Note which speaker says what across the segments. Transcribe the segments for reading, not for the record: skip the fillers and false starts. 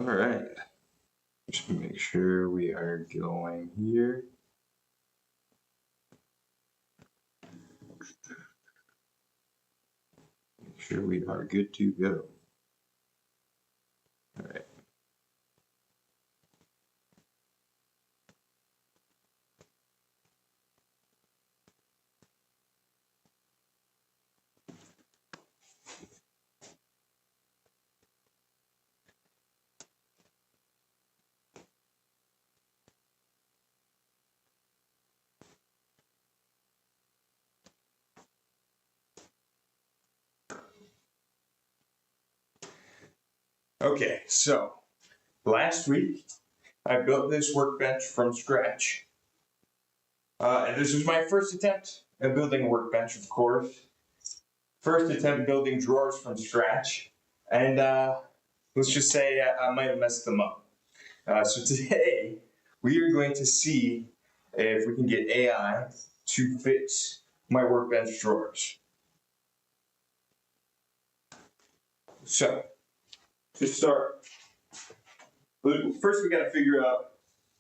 Speaker 1: All right, just make sure we are going here. Make sure we are good to go. All right. Okay, so last week I built this workbench from scratch. And this was my first attempt at building a workbench, of course. First attempt building drawers from scratch. And let's just say I might have messed them up. So today we are going to see if we can get AI to fix my workbench drawers. So, to start, first we got to figure out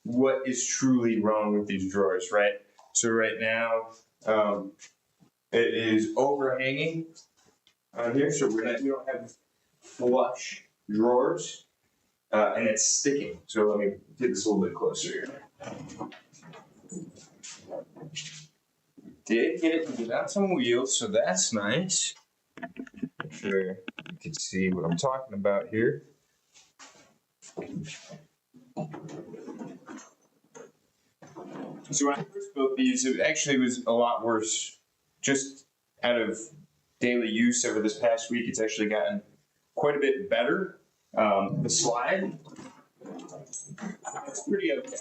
Speaker 1: what is truly wrong with these drawers, right? So right now, it is overhanging on here, so we don't have flush drawers, and it's sticking. So let me get this a little bit closer here. Did get it to get on some wheels, so that's nice. I'm sure you can see what I'm talking about here. So when I first built these, it actually was a lot worse. Just out of daily use over this past week, it's actually gotten quite a bit better. The slide, it's pretty okay.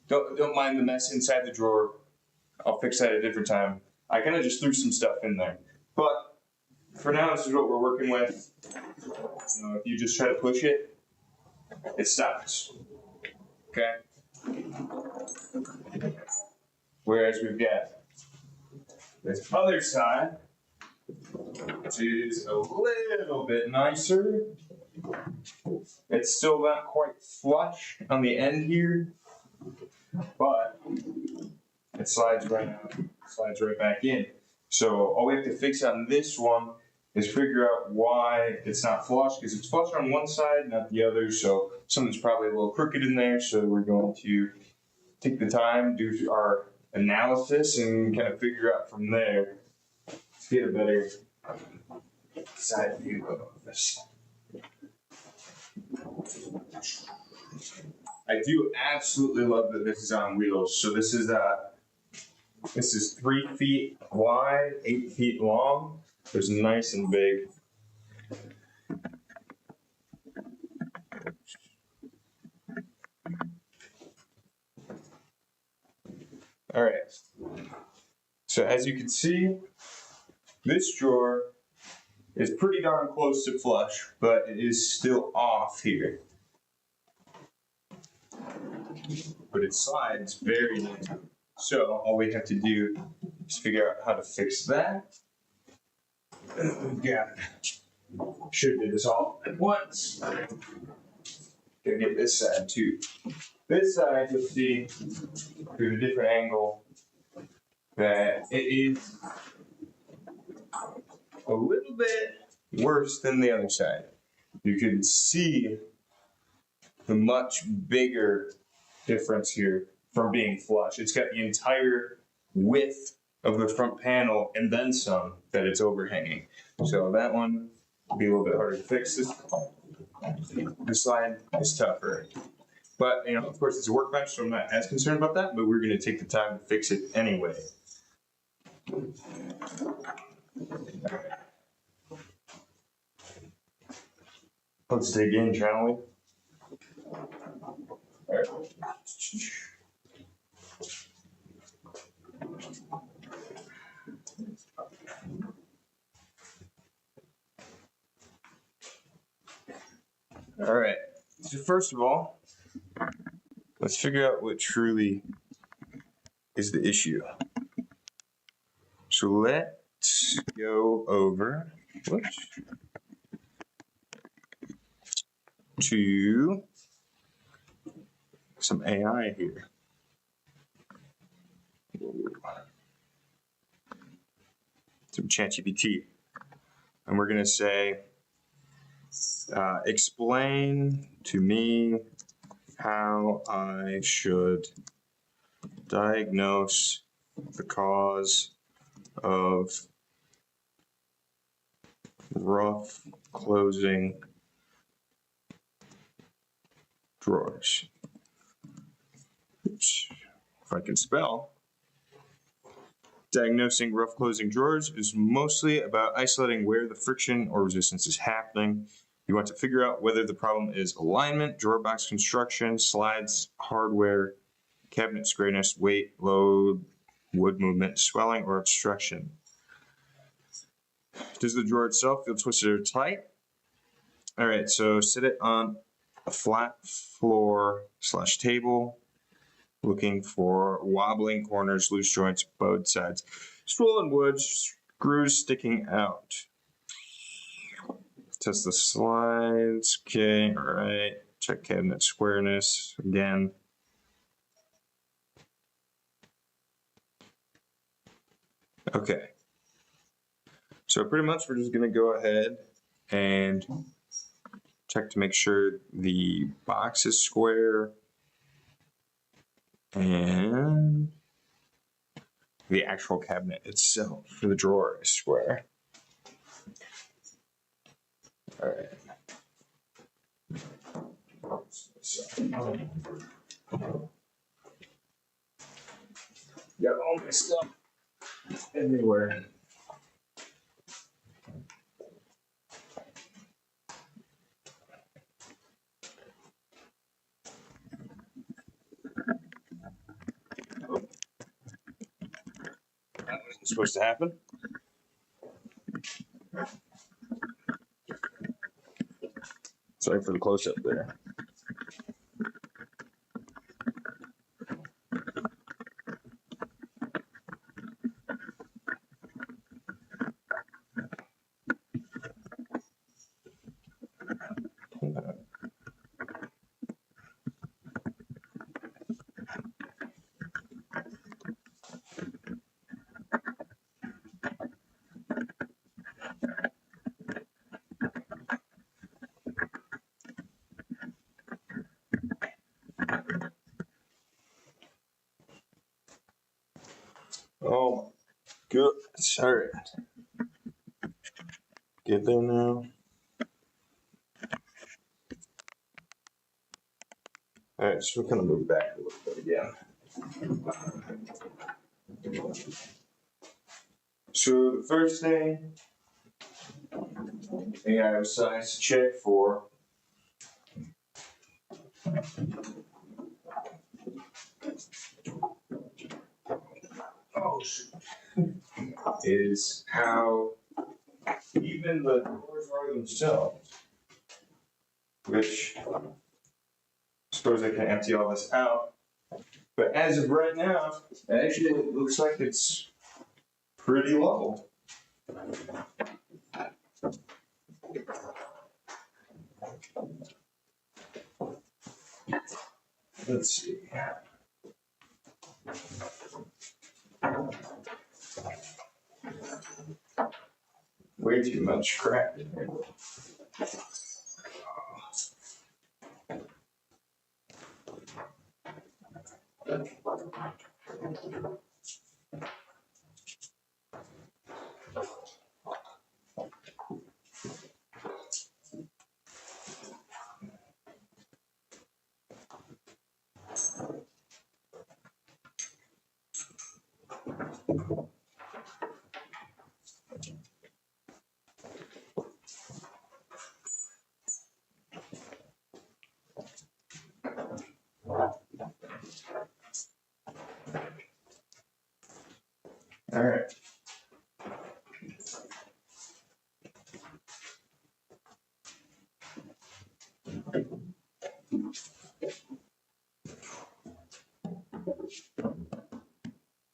Speaker 1: Don't mind the mess inside the drawer. I'll fix that at a different time. I kind of just threw some stuff in there. But for now, this is what we're working with. If you just try to push it, it stops. Okay? Whereas we've got this other side, which is a little bit nicer. It's still not quite flush on the end here, but it slides right out, slides right back in. So all we have to fix on this one is figure out why it's not flush, because it's flush on one side, not the other. So something's probably a little crooked in there. So we're going to take the time, do our analysis, and kind of figure out from there to get a better side view of this. I do absolutely love that this is on wheels. So this is 3 feet wide, 8 feet long. So it's nice and big. All right. So as you can see, this drawer is pretty darn close to flush, but it is still off here. But it slides very nicely. So all we have to do is figure out how to fix that. We've got, should do this all at once. Gotta get this side too. This side, you'll see through a different angle that it is a little bit worse than the other side. You can see the much bigger difference here from being flush. It's got the entire width of the front panel and then some that it's overhanging. So that one will be a little bit harder to fix. This side is tougher. But, of course, it's a workbench, so I'm not as concerned about that, but we're going to take the time to fix it anyway. Let's dig in, shall we? All right. All right. So first of all, let's figure out what truly is the issue. So let's go over, whoops. to some AI here. Some ChatGPT. And we're going to say, explain to me how I should diagnose the cause of rough closing drawers. Which, if I can spell, diagnosing rough closing drawers is mostly about isolating where the friction or resistance is happening. You want to figure out whether the problem is alignment, drawer box construction, slides, hardware, cabinet squareness, weight, load, wood movement, swelling, or obstruction. Does the drawer itself feel twisted or tight? All right, so sit it on a flat floor / table, looking for wobbling corners, loose joints, bowed sides, swollen wood, screws sticking out. Test the slides. Okay, all right. Check cabinet squareness again. Okay. So pretty much we're just going to go ahead and check to make sure the box is square and the actual cabinet itself for the drawer is square. All right. Got all my stuff everywhere. That wasn't supposed to happen. Sorry for the close-up there. Oh my goodness. All right. Get there now. All right, so we're going to move back a little bit again. So the first thing I size to check for is how even the doors are themselves, which I suppose I can empty all this out. But as of right now, actually it looks like it's pretty low. Let's see. Way too much crap in here. All right.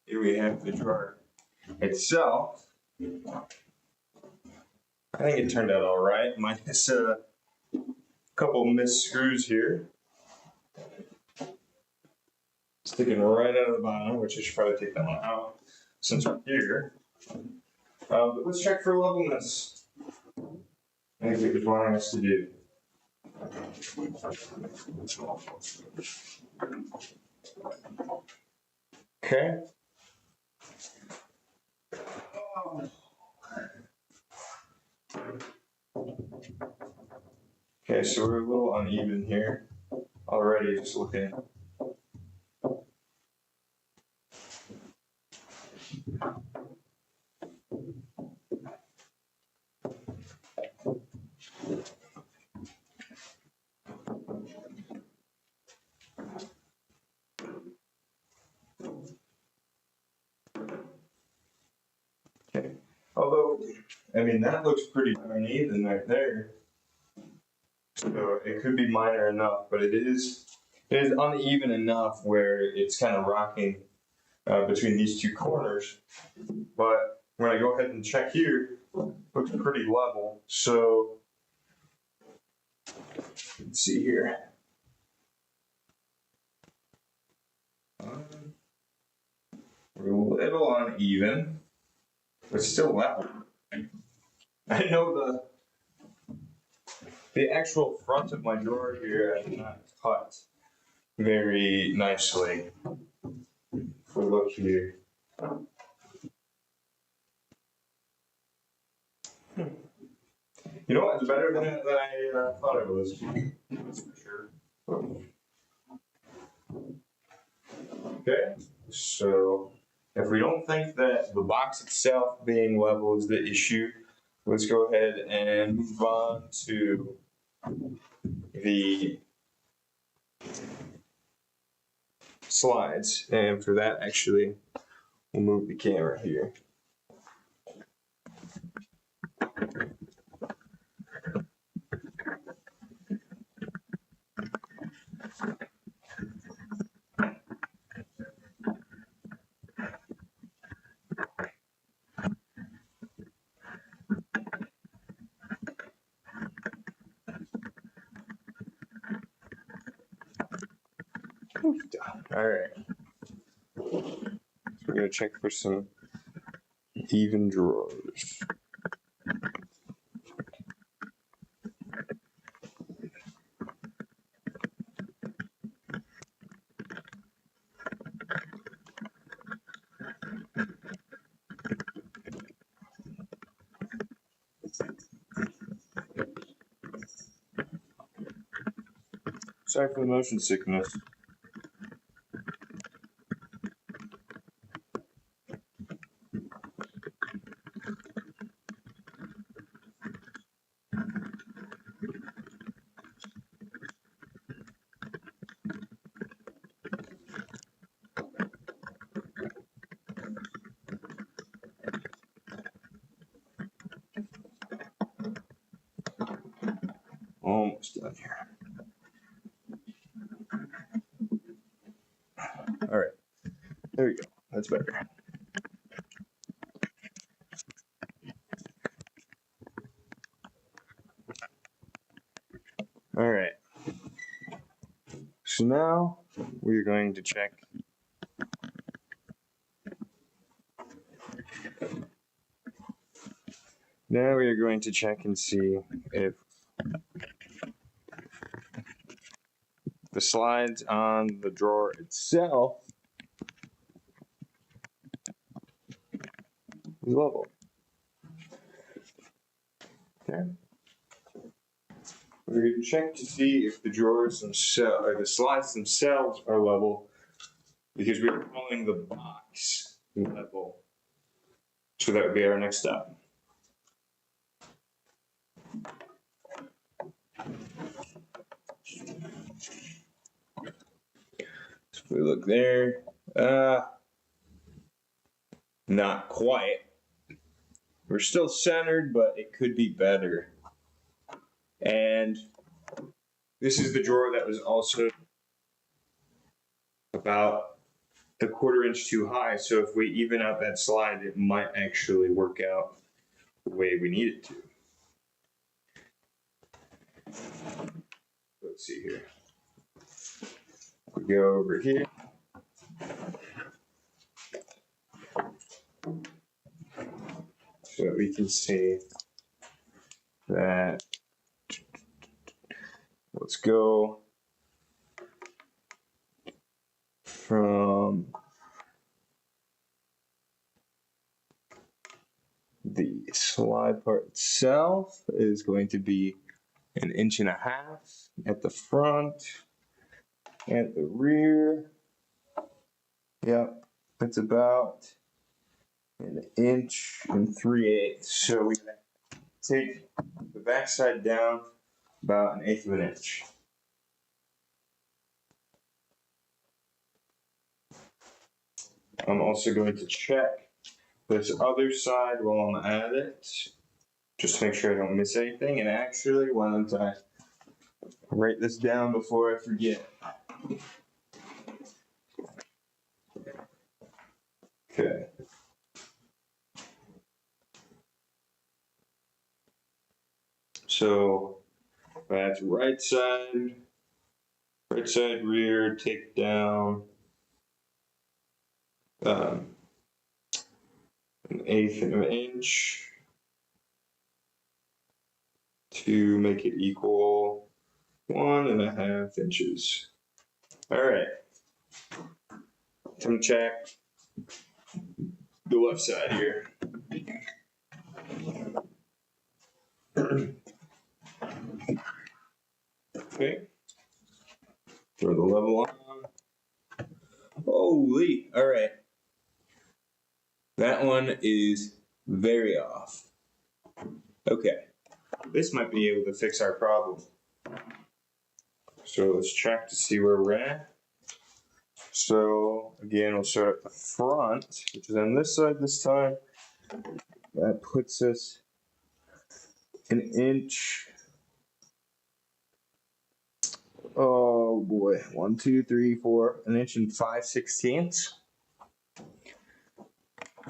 Speaker 1: Here we have the drawer itself. I think it turned out all right, minus couple missed screws here. Sticking right out of the bottom, which I should probably take that one out since we're here. But let's check for levelness. I think it was wanting us to do. Okay. Okay, so we're a little uneven here already, just looking. Okay. Although, I mean, that looks pretty uneven right there. So it could be minor enough, but it is uneven enough where it's kind of rocking between these two corners. But when I go ahead and check here, it looks pretty level. So let's see here. We're a little uneven, but still level. I know the actual front of my drawer here I did not cut very nicely. If we look here. You know what? It's better than I thought it was. That's for sure. Okay, so if we don't think that the box itself being level is the issue, let's go ahead and move on to the slides. And for that, actually, we'll move the camera here. All right. So we're gonna check for some even drawers. Sorry for the motion sickness. Almost done here. All right, there we go. That's better. All right. So now we're going to check Now we are going to check and see if the slides on the drawer itself is level. Okay. We're going to check to see if the drawers themselves or the slides themselves are level, because we are calling the box level. So that would be our next step. So if we look there, not quite. We're still centered, but it could be better. And this is the drawer that was also about a quarter-inch too high. So if we even out that slide, it might actually work out the way we need it to. let's see here. We go over here. So we can see that, let's go from the slide part itself is going to be 1.5 inches at the front, at the rear. Yep, it's about 1 3/8. So we take the back side down about 1/8 of an inch. I'm also going to check this other side while I'm at it, just to make sure I don't miss anything. And actually, why don't I write this down before I forget? Okay. So that's right side, rear, take down 1/8 of an inch to make it equal 1.5 inches. All right. Come check the left side here. Okay. Throw the level on. Holy, all right. That one is very off. Okay, this might be able to fix our problem. So let's check to see where we're at. So again, we'll start at the front, which is on this side this time. That puts us 1 inch. Oh boy, 1, 2, 3, 4, 1 inch and 5/16,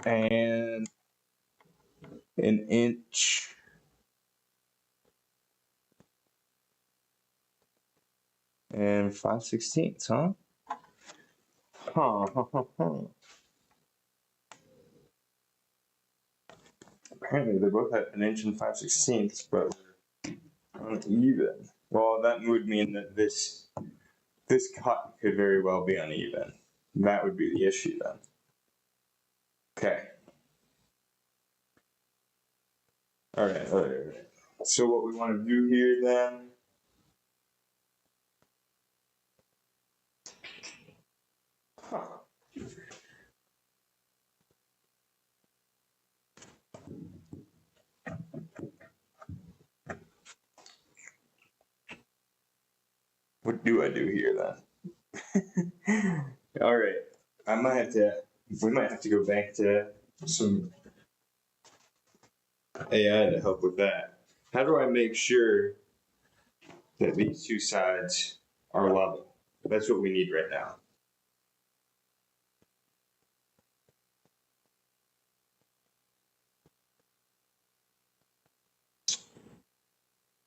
Speaker 1: and 1 inch and 5/16, huh? Apparently they both had 1 inch and 5/16, but uneven. Well, that would mean that this cut could very well be uneven. That would be the issue then. Okay. All right. So what we want to do here then? What do I do here then? All right. We might have to go back to some AI to help with that. How do I make sure that these two sides are level? That's what we need right now.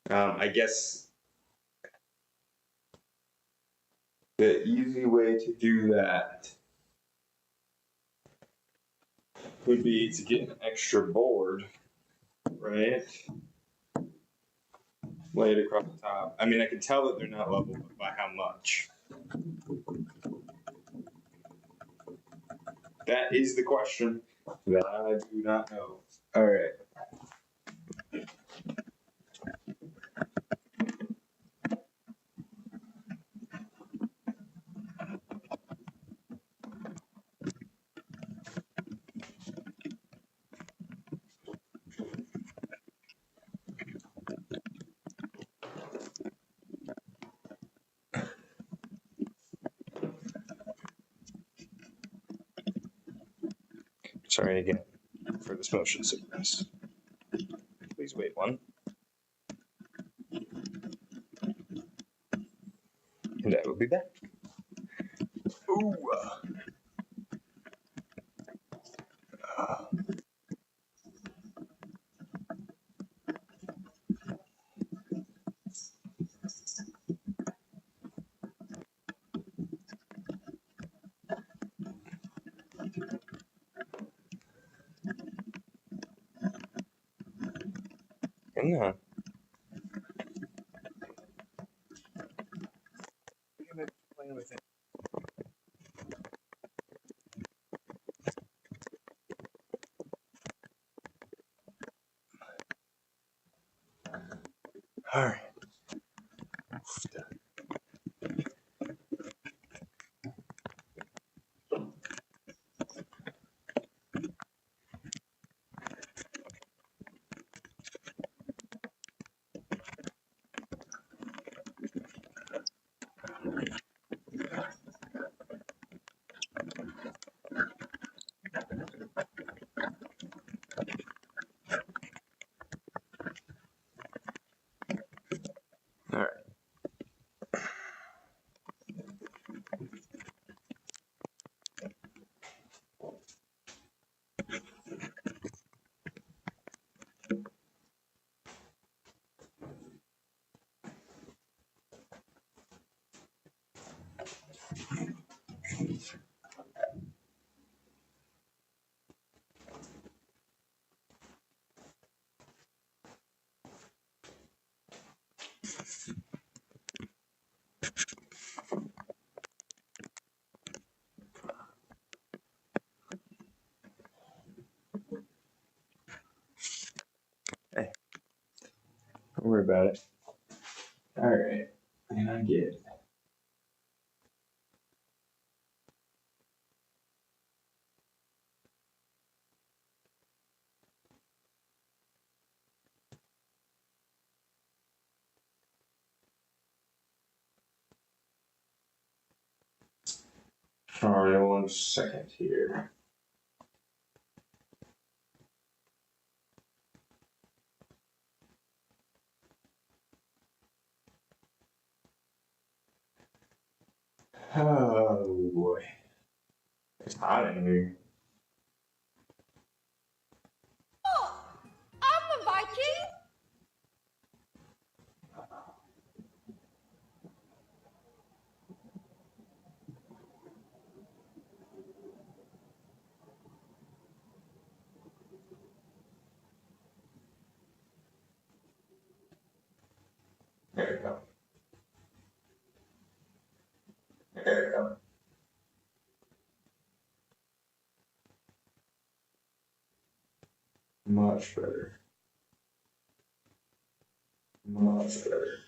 Speaker 1: I guess the easy way to do that would be to get an extra board, right? Lay it across the top. I mean, I can tell that they're not level, but by how much? That is the question that I do not know. All right. Sorry again for this motion sickness. Please wait one. And I will be back. Ooh. hang on. Playing with it. All right. All right. Hey, don't worry about it. All right. And I get it. All right, 1 second here. Oh boy, it's hot in here.
Speaker 2: I'm a Viking.
Speaker 1: There we go. There we go. Much better. Much better.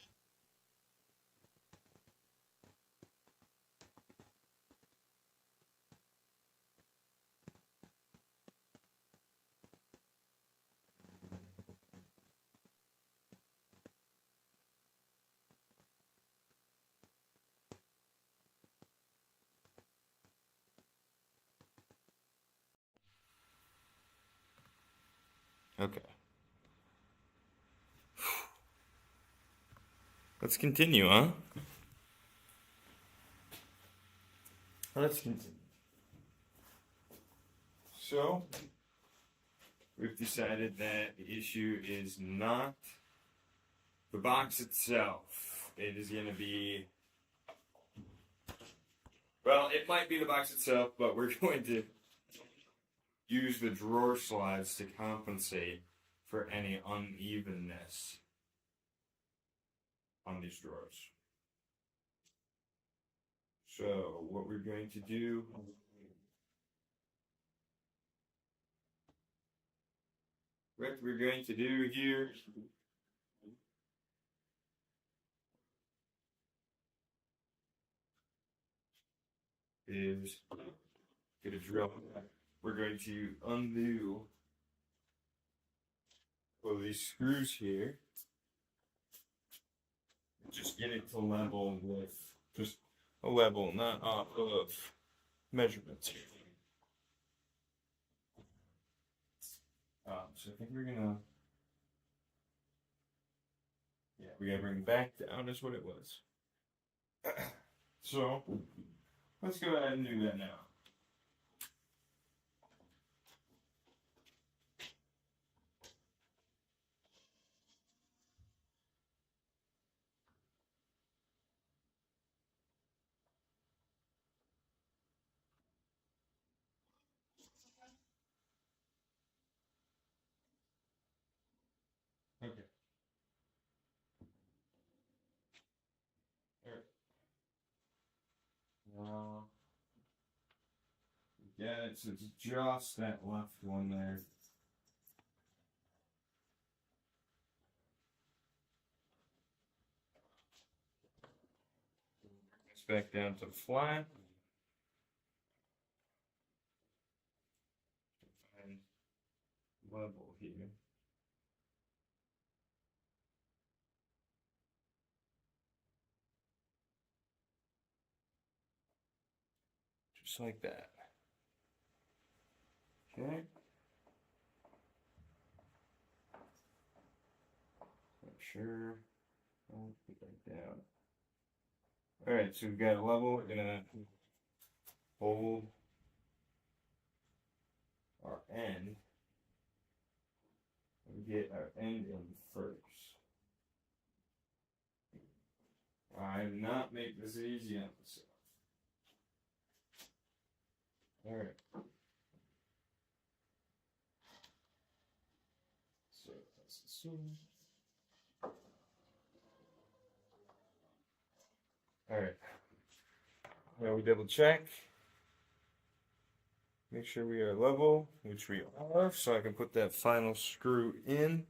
Speaker 1: Okay. Let's continue, huh? Let's continue. So, we've decided that the issue is not the box itself. It is going to be. Well, it might be the box itself, but we're going to use the drawer slides to compensate for any unevenness on these drawers. So, what we're going to do. What we're going to do here is get a drill. We're going to undo all these screws here. Just get it to level with just a level, not off of measurements here. So I think we're gonna, we gotta bring it back down is what it was. So let's go ahead and do that now. Okay. Yeah, it's just that left one there. It's back down to flat. And level here. Just like that. Okay. Make sure. I'll put that down. Alright, so we've got a level. We're gonna hold our end and get our end in first. I'm not making this easy on myself. Alright. So let's assume. Alright. Now we double check. Make sure we are level, which we are, so I can put that final screw in.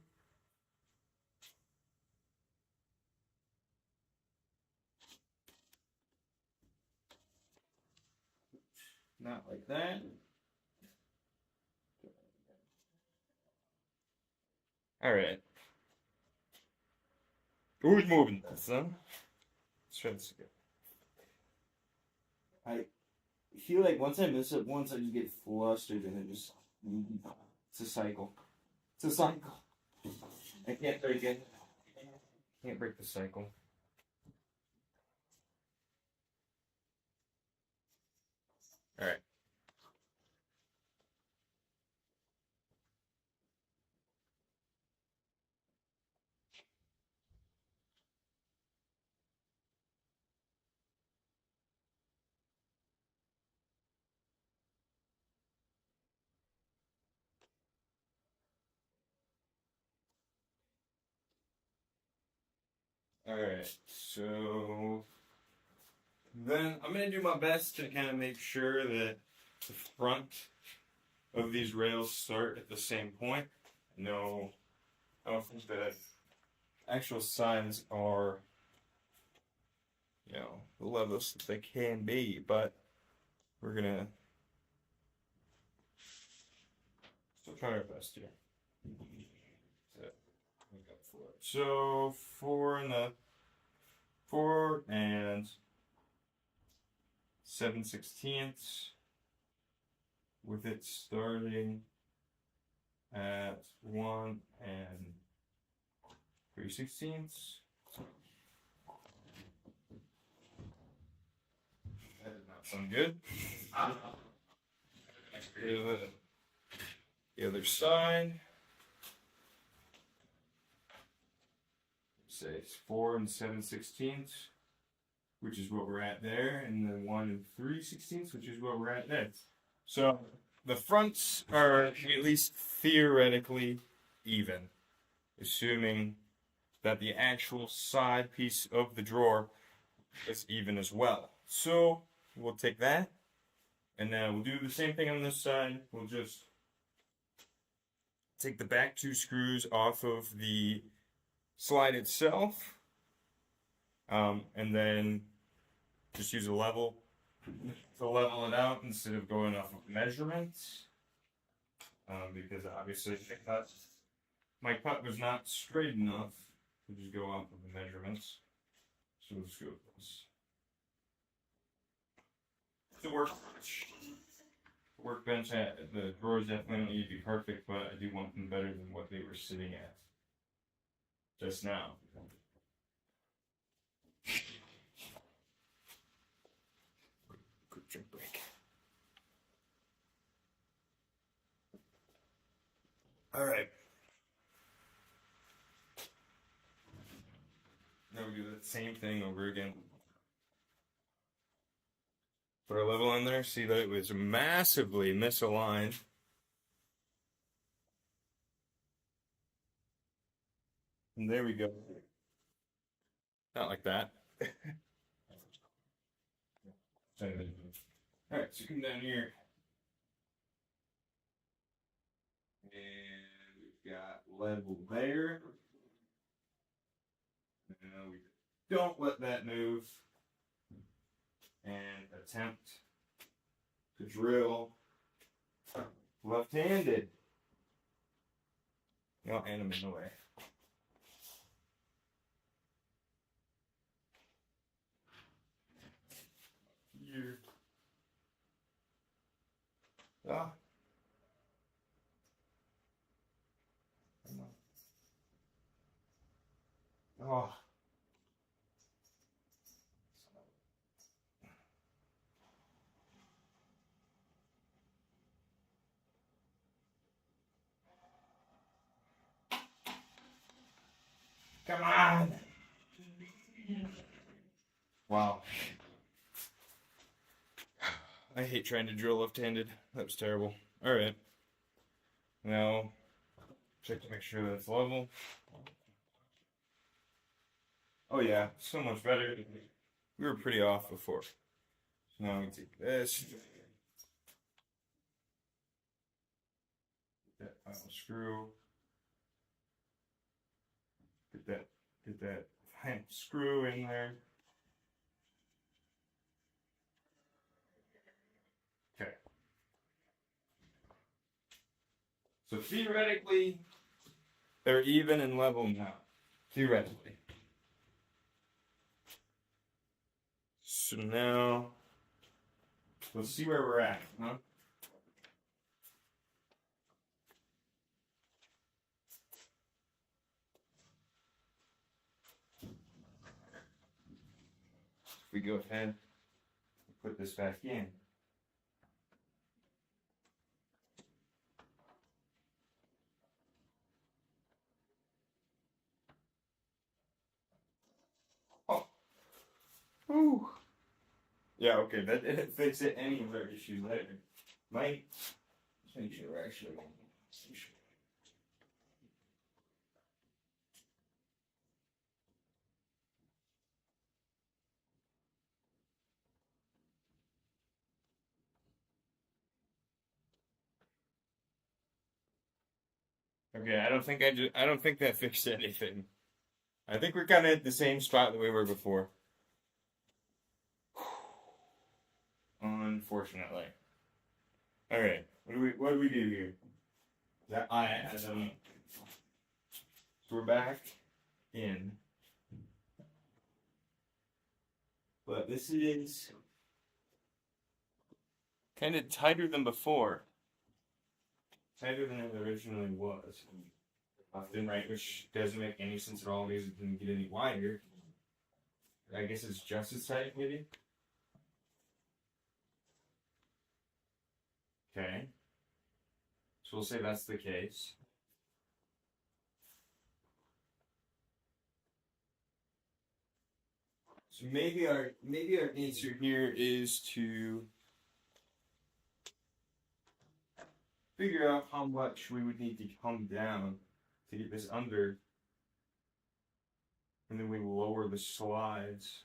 Speaker 1: Not like that. Alright. Who's moving this, huh? Let's try this again. I feel like once I mess up once, I just get flustered and it just. It's a cycle. It's a cycle. I can't break it. Can't break the cycle. Alright. Alright, so then I'm going to do my best to kind of make sure that the front of these rails start at the same point. No, I don't think the actual sides are, the levels that they can be, but we're going to still try our best here. So 4 and 7/16 with it starting at 1 and 3/16. That did not sound good. The other side. Say it's 4 and 7/16, which is what we're at there, and then 1 and 3/16, which is what we're at there. So the fronts are at least theoretically even, assuming that the actual side piece of the drawer is even as well. So we'll take that, and then we'll do the same thing on this side. We'll just take the back 2 screws off of the slide itself, and then just use a level to level it out instead of going off of measurements, because obviously my cut was not straight enough to just go off of the measurements. So we'll just go with this. The workbench, the drawers definitely need to be perfect, but I do want them better than what they were sitting at just now. Quick drink break. All right. Now we do the same thing over again. Put our level in there. See that it was massively misaligned. And there we go. Not like that. Alright, so come down here. level there. Now we don't let that move and attempt to drill left-handed. No, and I'm in the way. Here. Ah. Come on. Oh. Come on. Wow. I hate trying to drill left-handed. That was terrible. All right. Now, check to make sure that it's level. Oh yeah, so much better. We were pretty off before. So now we take this. Get that final screw. Get that final screw in there. Okay. So theoretically, they're even and level now. Theoretically. So now, let's see where we're at, huh? If we go ahead and put this back in. Oh. Ooh. Yeah, okay, that didn't fix it any of our issues later. Might make sure we're actually okay, I don't think that fixed anything. I think we're kind of at the same spot that we were before. Unfortunately. All right, what do we do here? I don't know. So we're back in, but this is kind of tighter than before. Tighter than it originally was. Left and right, which doesn't make any sense at all because it didn't get any wider. I guess it's just as tight, maybe? Okay. So we'll say that's the case. So maybe our answer here is to figure out how much we would need to come down to get this under, and then we lower the slides,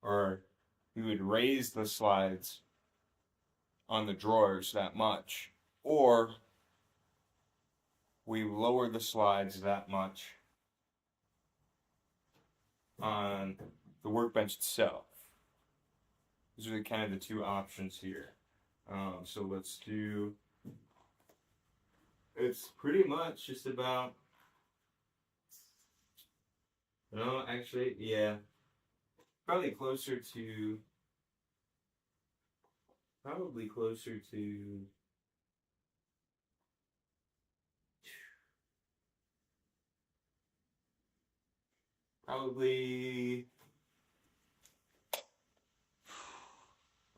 Speaker 1: or we would raise the slides on the drawers that much, or we lower the slides that much on the workbench itself. These are kind of the two options here. So let's do, it's pretty much just about, no, actually, yeah, probably closer to, probably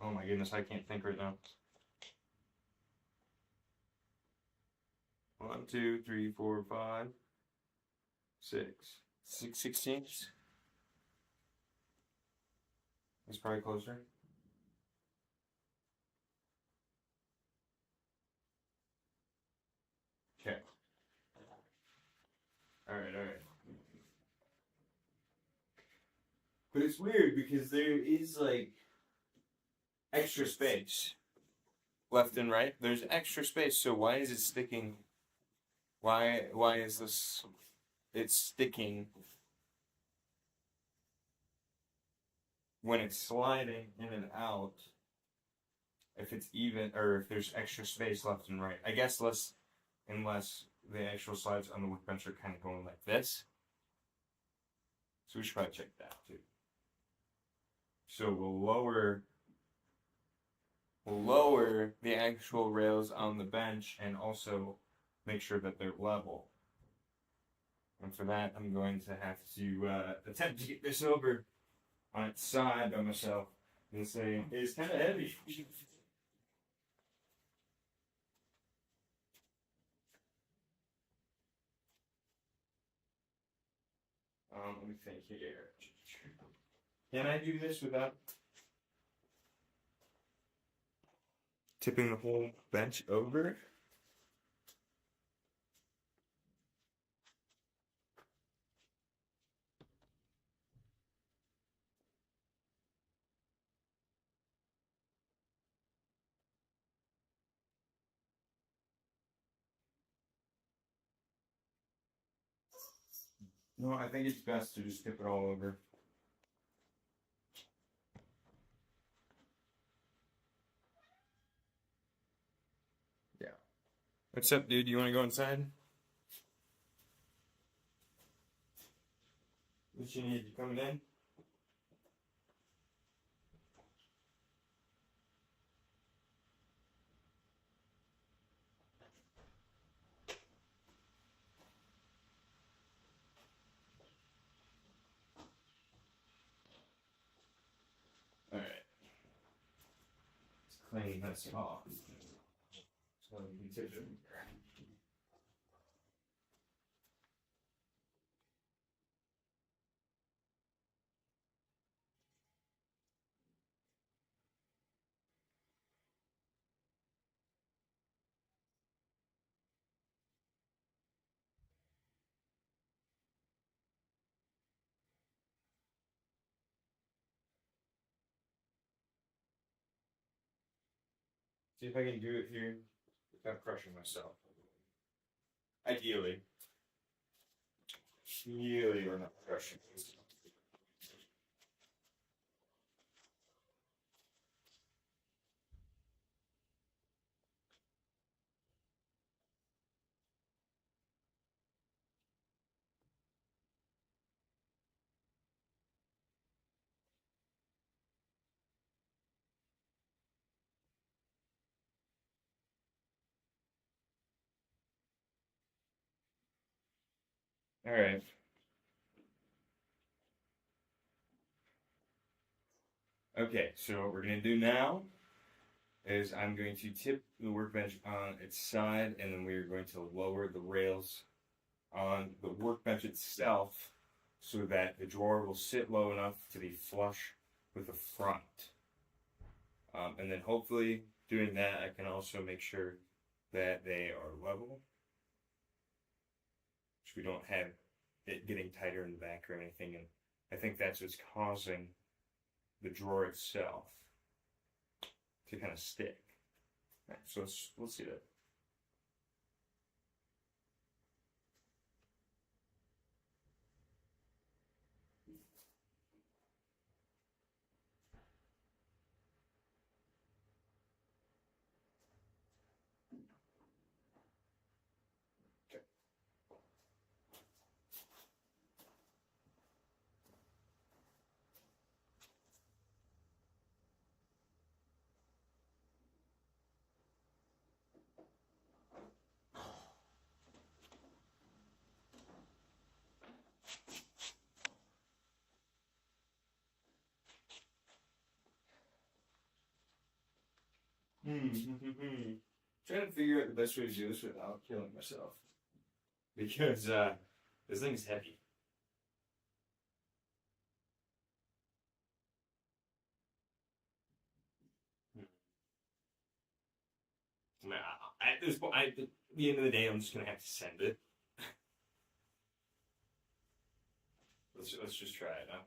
Speaker 1: oh my goodness, I can't think right now. 1, 2, 3, 4, 5, 6. 6/16. That's probably closer. Okay. Alright. But it's weird because there is like extra space left and right. There's extra space, so why is it sticking Why is this? It's sticking when it's sliding in and out. If it's even, or if there's extra space left and right. I guess less, unless the actual slides on the workbench are kind of going like this. So we should probably check that too. So we'll lower the actual rails on the bench and also make sure that they're level. And for that, I'm going to have to attempt to get this over on its side by myself. And say it's kind of heavy. Let me think here. Can I do this without tipping the whole bench over? No, I think it's best to just tip it all over. Yeah. What's up, dude? You want to go inside? What you need? You coming in? Alright. Let's clean this off. So we can tip it. See if I can do it here without crushing myself. Ideally. Ideally, we're not crushing myself. Alright. Okay, so what we're going to do now is I'm going to tip the workbench on its side, and then we're going to lower the rails on the workbench itself so that the drawer will sit low enough to be flush with the front. And then hopefully doing that, I can also make sure that they are level, so we don't have it getting tighter in the back or anything. And I think that's what's causing the drawer itself to kind of stick. Right, so let's see that. Trying to figure out the best way to do this without killing myself. Because this thing's heavy. Nah, at this point, at the end of the day, I'm just gonna have to send it. Let's just try it now.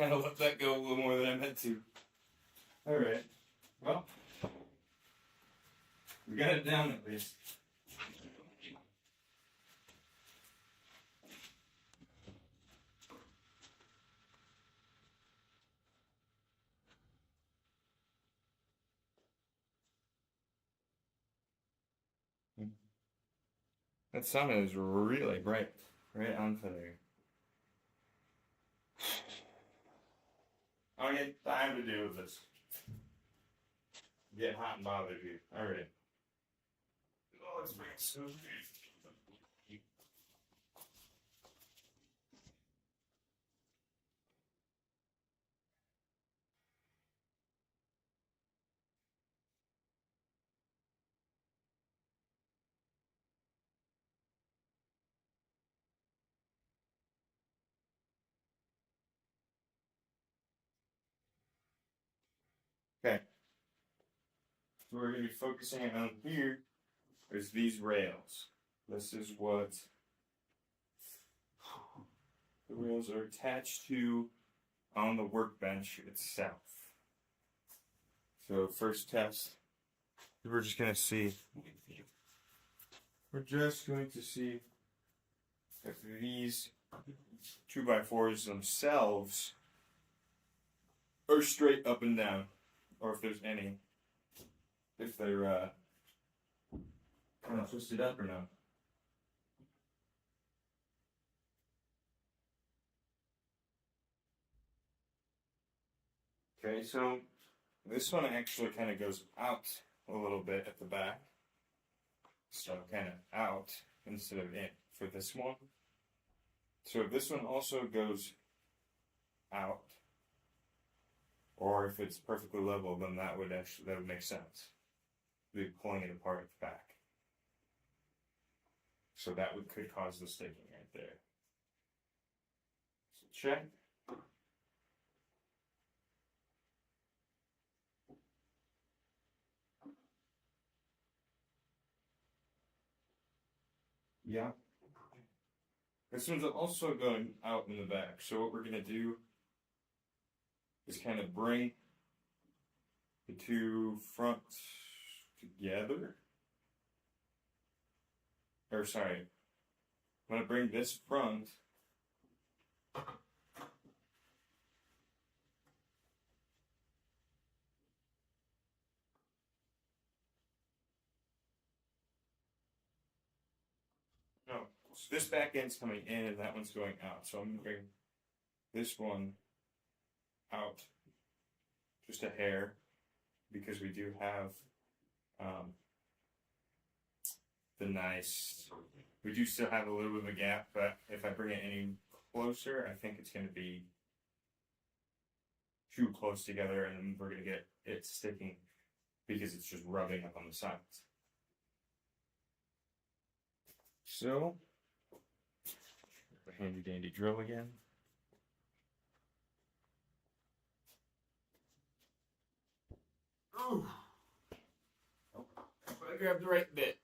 Speaker 1: kind of let that go a little more than I meant to. All right. Well, we got it down at least. That sun is really bright, right onto there. I don't get time to do this. Get hot and bothered here. All right. Oh, let's bring it so. Okay. So we're going to be focusing on here is these rails. This is what the rails are attached to on the workbench itself. So first test, we're just going to see. We're just going to see if these 2x4s themselves are straight up and down, or if there's any, if they're kind of twisted up or not. Okay, so this one actually kind of goes out a little bit at the back. So kind of out instead of in for this one. So if this one also goes out, or if it's perfectly level, then that would make sense. We'd be pulling it apart at the back. So that could cause the sticking right there. So check. Yeah. This one's also going out in the back. So what we're going to do is kind of bring the two fronts together. Or sorry, I'm going to bring this front no, so this back end's coming in and that one's going out. So I'm going to bring this one out just a hair because we do have we do still have a little bit of a gap, but if I bring it any closer, I think it's going to be too close together and we're going to get it sticking because it's just rubbing up on the sides. So, the handy dandy drill again. Ooh. Oh, I grabbed the right bit.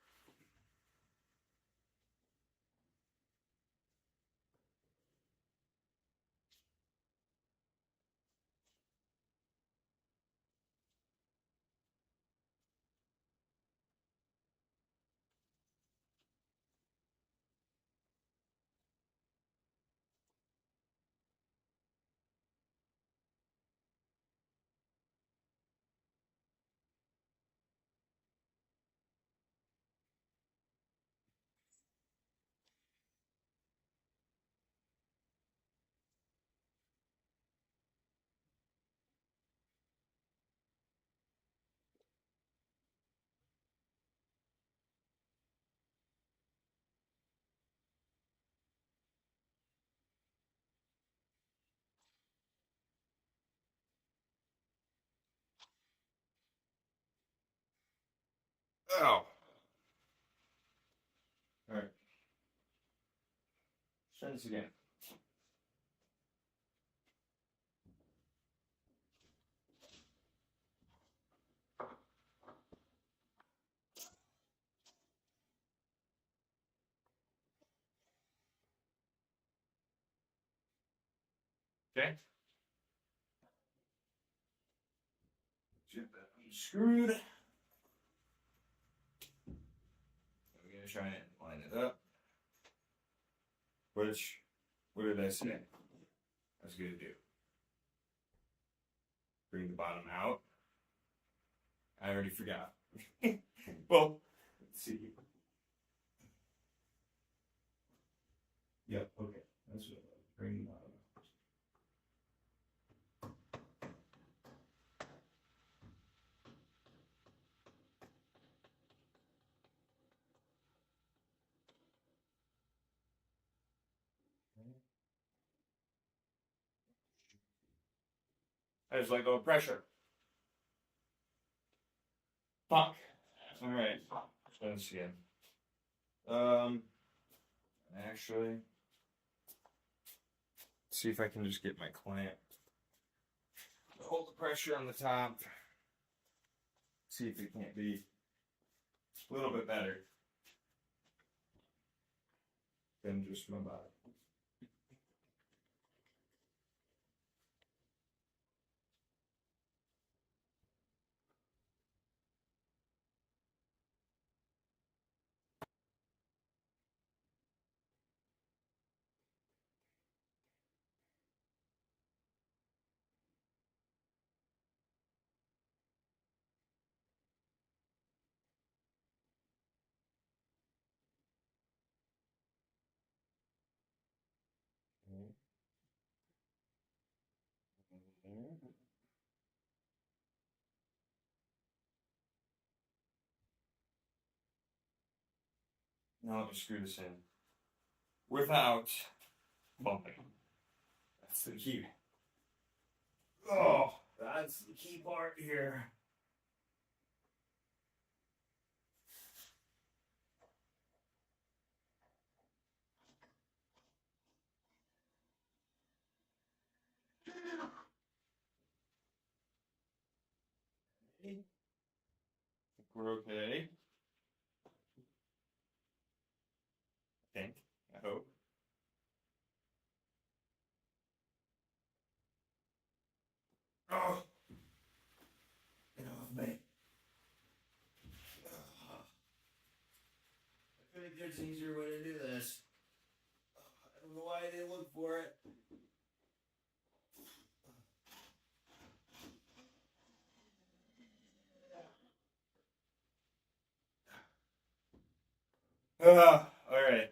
Speaker 1: Oh. Alright. Let's try this again. Okay. get that unscrewed. We're gonna try and line it up. What did I say? I was gonna do. Bring the bottom out. I already forgot. Well, let's see. Yep, okay. That's what I was. Bring the bottom out. I just let go of pressure. Fuck. Alright. Let's see. Actually, see if I can just get my clamp. Hold the pressure on the top. See if it can't be a little bit better than just my body. Now let me screw this in without bumping. That's the key. Oh, that's the key part here. We're okay. I think. I hope. Oh! Get off me. I feel like there's an easier way to do this. I don't know why I didn't look for it. Alright.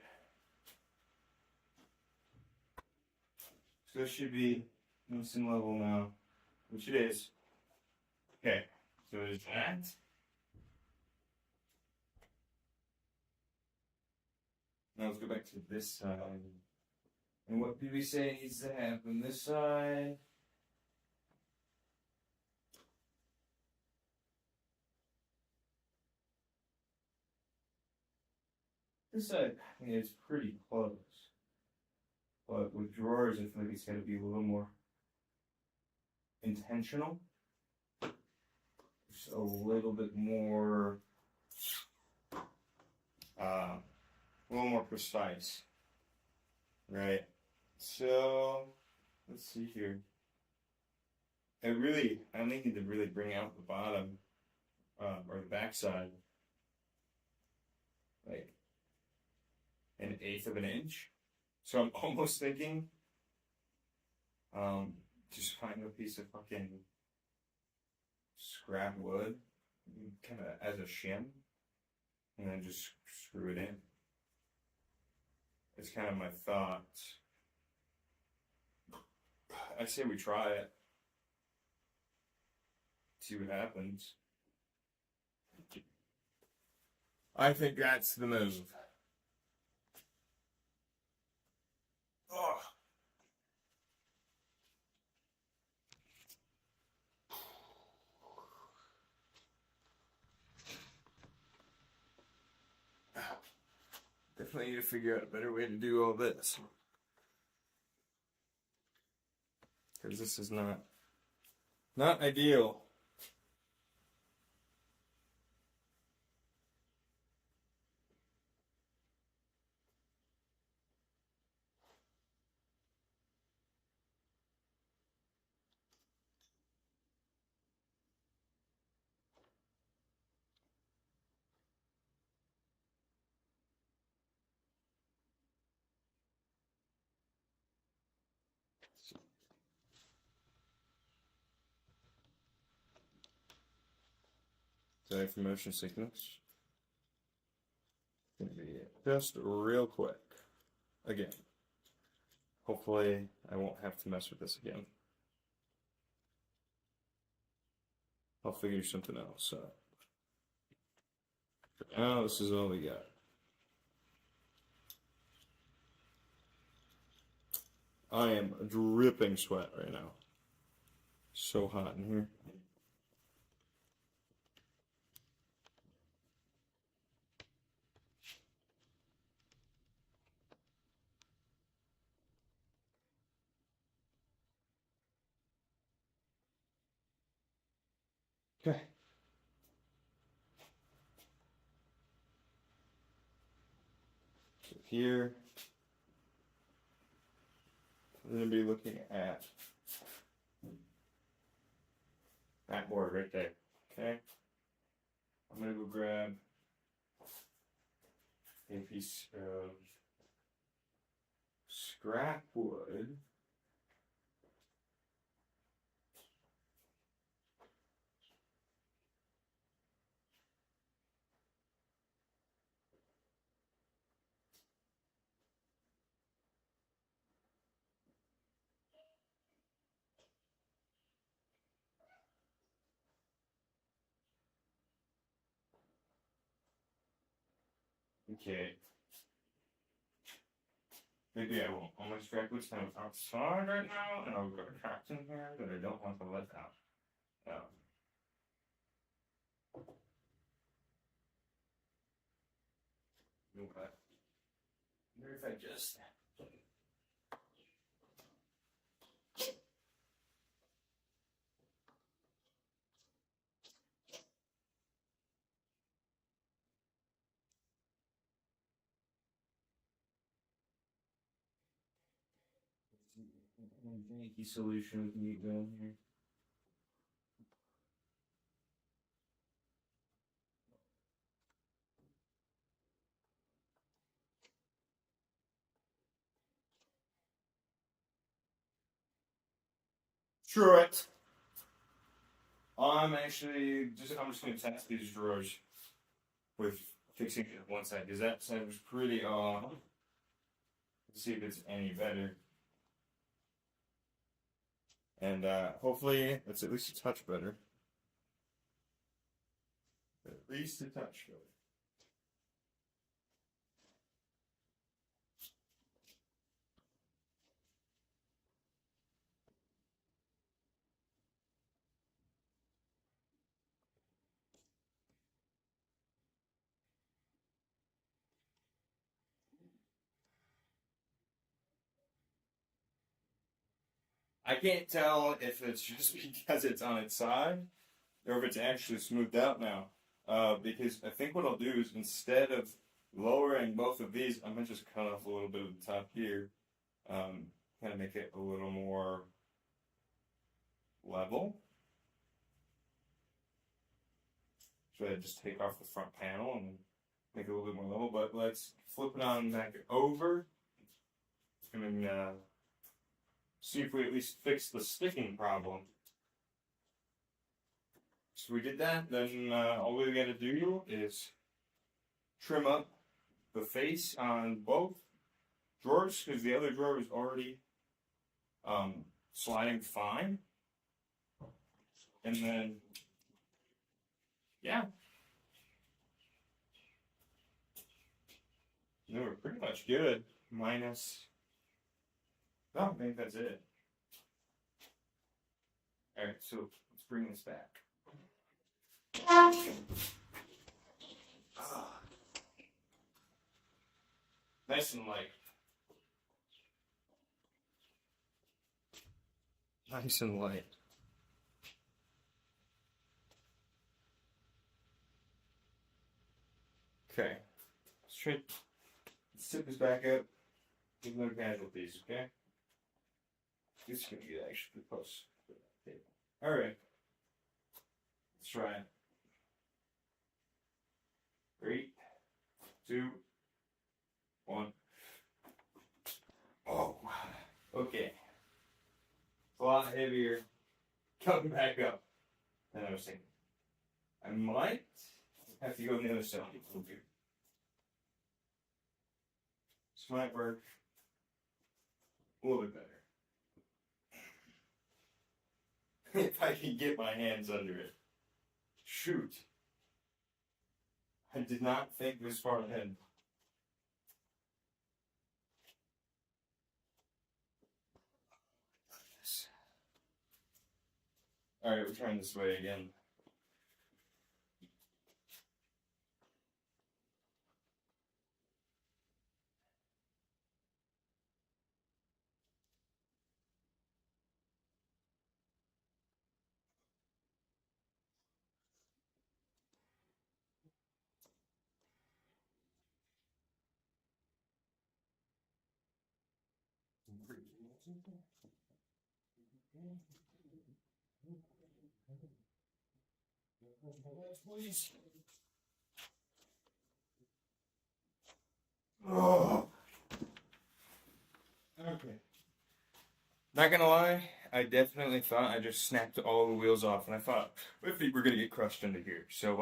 Speaker 1: So this should be nice and level now, which it is. Okay, so there's that. Now let's go back to this side. And what did we say needs to happen this side? This side is pretty close. But with drawers, I feel like it's got to be a little more intentional. Just a little bit more, a little more precise. Right? So, let's see here. I only need to really bring out the bottom, or the back side, like 1/8 of an inch. So I'm almost thinking, just find a piece of fucking scrap wood, kind of as a shim, and then just screw it in. It's kind of my thoughts. I say we try it. See what happens. I think that's the move. Oh. Definitely need to figure out a better way to do all this. Because this is not ideal. Sorry for motion sickness. Gonna be just real quick. Again. Hopefully I won't have to mess with this again. I'll figure something else out. For now, this is all we got. I am dripping sweat right now. So hot in here. Okay. So here, we're going to be looking at that board right there. Okay. I'm going to go grab a piece of scrap wood. Okay. Maybe I won't. All my scrap wood's kind of outside right now, and I've got cracks in here that I don't want to let out. You know what? Wonder if I just. Janky solution we can get going here. Screw it. I'm just gonna test these drawers with fixing it one side because that side was pretty off. Let's see if it's any better. And hopefully it's at least a touch better. At least a touch better. I can't tell if it's just because it's on its side or if it's actually smoothed out now. Because I think what I'll do is instead of lowering both of these, I'm going to just cut off a little bit of the top here. Kind of make it a little more level. So I just take off the front panel and make it a little bit more level. But let's flip it on back over. And see if we at least fix the sticking problem. So we did that, then all we gotta do is trim up the face on both drawers because the other drawer is already sliding fine. And then, yeah. No, we're pretty much good. Minus, I think that's it. Alright, so let's bring this back. Nice and light. Nice and light. Okay. Let's tip this back up. Give no casualties, okay? This is gonna get actually close to that table. Alright. Let's try it. 3, 2, 1. Oh, okay. It's a lot heavier coming back up than I was thinking. I might have to go on the other side. This might work a little bit better. If I can get my hands under it. Shoot. I did not think this far ahead. Alright, we're trying this way again. Please. Oh. Okay. Not gonna lie, I definitely thought I just snapped all the wheels off, and I thought, what if we were gonna get crushed under here? So,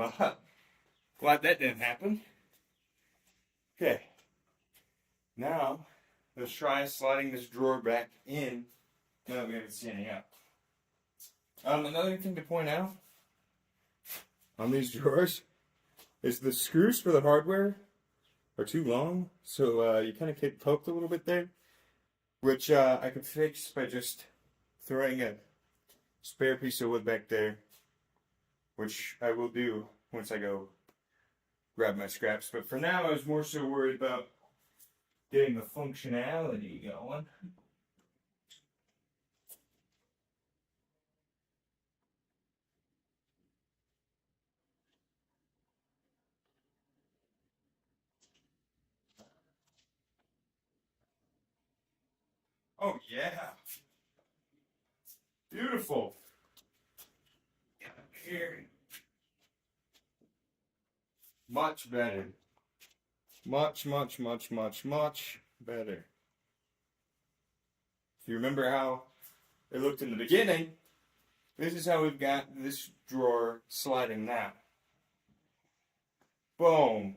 Speaker 1: glad that didn't happen. Okay. Now, let's try sliding this drawer back in now that we have it standing up. Another thing to point out on these drawers is the screws for the hardware are too long, so you kind of get poked a little bit there, which I could fix by just throwing a spare piece of wood back there, which I will do once I go grab my scraps. But for now, I was more so worried about getting the functionality going. Oh yeah, beautiful. Here, much better. Much better. If you remember how it looked in the beginning, this is how we've got this drawer sliding now. Boom.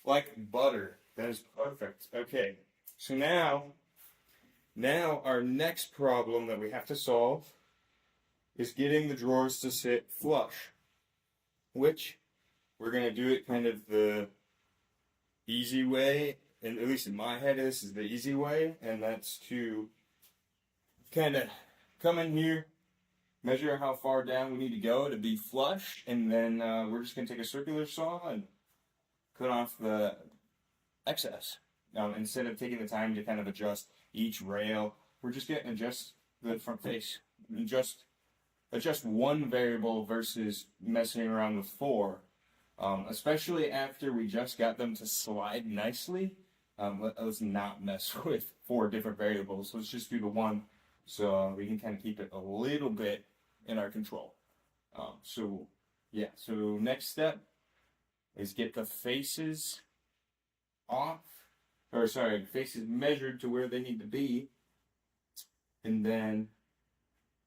Speaker 1: Like butter. That is perfect. Okay. So now our next problem that we have to solve is getting the drawers to sit flush. Which we're going to do it kind of the easy way, and at least in my head, this is the easy way, and that's to kind of come in here, measure how far down we need to go to be flush, and then we're just going to take a circular saw and cut off the excess. Instead of taking the time to kind of adjust each rail, we're just going to adjust the front face. Adjust one variable versus messing around with four. Especially after we just got them to slide nicely. Let's not mess with four different variables. Let's just do the one so we can kind of keep it a little bit in our control. So next step is get the faces faces measured to where they need to be, and then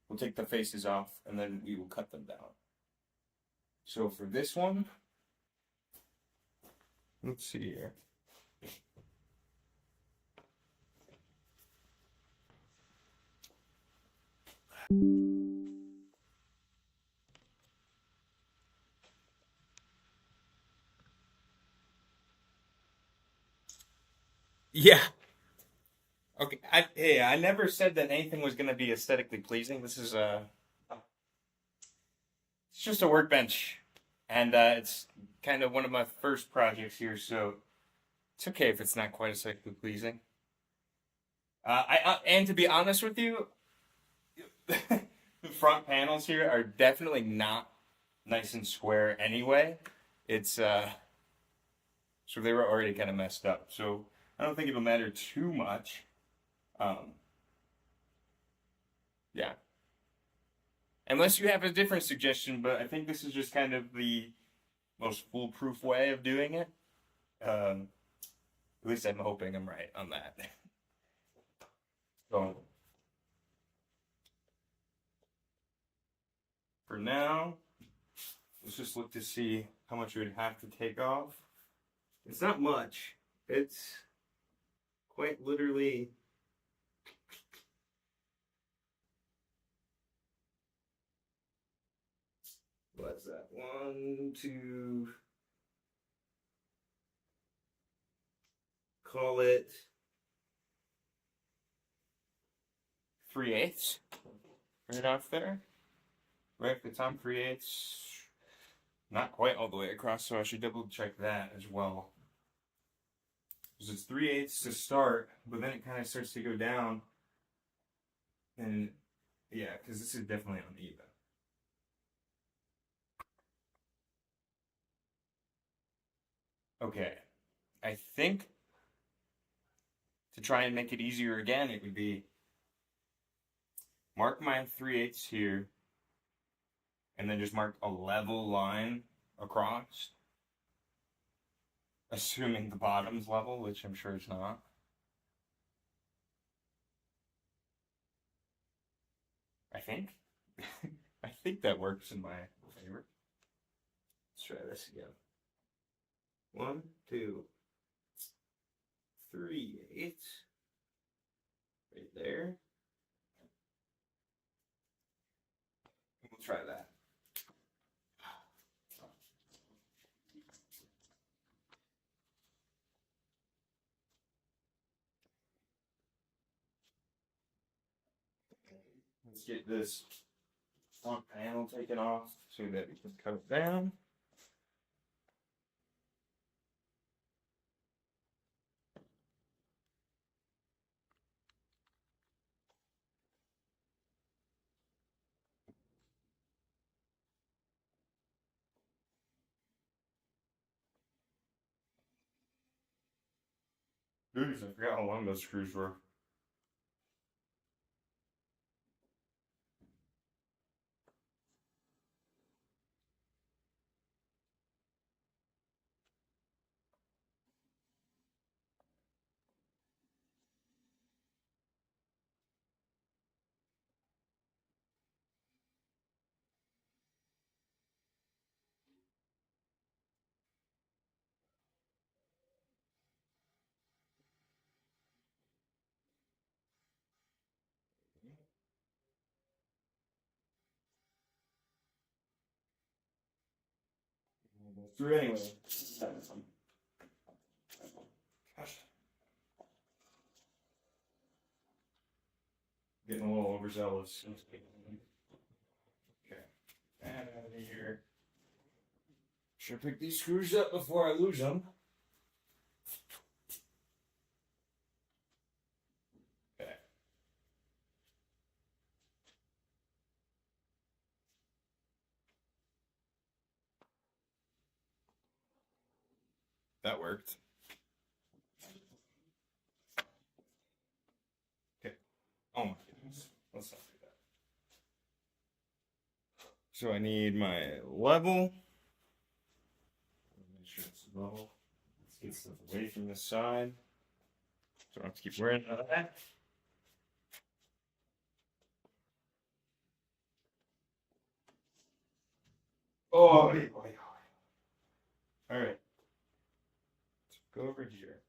Speaker 1: we'll take the faces off, and then we will cut them down. So for this one, let's see here. Yeah. Okay. I never said that anything was going to be aesthetically pleasing. This is it's just a workbench, and it's kind of one of my first projects here, so it's okay if it's not quite aesthetically pleasing. And to be honest with you, the front panels here are definitely not nice and square anyway. It's so they were already kind of messed up. So I don't think it'll matter too much. Yeah. Unless you have a different suggestion, but I think this is just kind of the most foolproof way of doing it. At least I'm hoping I'm right on that. So, for now,
Speaker 2: let's just look to see how much we would have to take off. It's not much. It's quite literally what's that? 1, 2, call it 3/8 right off there. Right at the top, 3/8. Not quite all the way across, so I should double check that as well. Because it's 3/8 to start, but then it kind of starts to go down. And yeah, because this is definitely uneven. Okay, I think to try and make it easier again, it would be mark my 3/8 here, and then just mark a level line across, assuming the bottom's level, which I'm sure it's not. I think. I think that works in my favor. Let's try this again. 1, 2, 3/8. Right there. We'll try that. Let's get this front panel taken off so that we can cut it down. Dude, I forgot how long those screws were. Through anyway. Gosh. Getting a little overzealous. Okay. And out of here. Should pick these screws up before I lose them. Okay. That worked. Okay. Oh my goodness. Let's not do that. So I need my level. Make sure it's level. Let's get stuff away from this side. So I don't have to keep worrying about that. Oh, boy. All right. Let's go over here.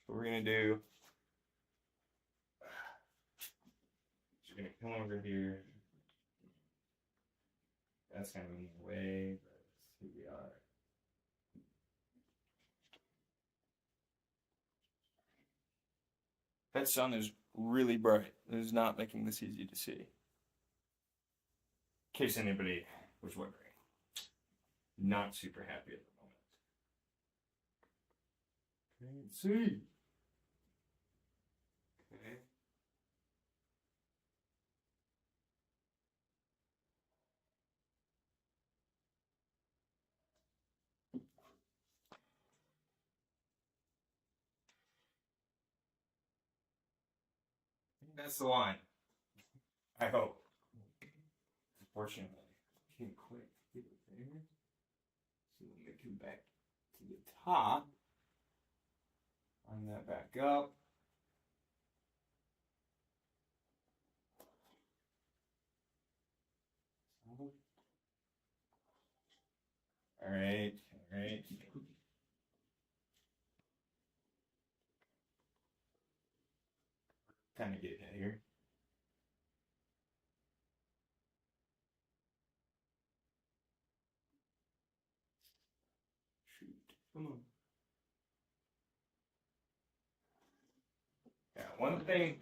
Speaker 2: What we're gonna do. You're gonna come over here. That's kind of in the way, but here we are. That sun is really bright. It is not making this easy to see. In case anybody was wondering. Not super happy at the moment. Can't see. Okay. That's the line. I hope. Unfortunately, I can't quite get it there. So let me come back to the top. Line that back up. Alright, alright. Kind of getting it here. Shoot. Come on. Yeah, one thing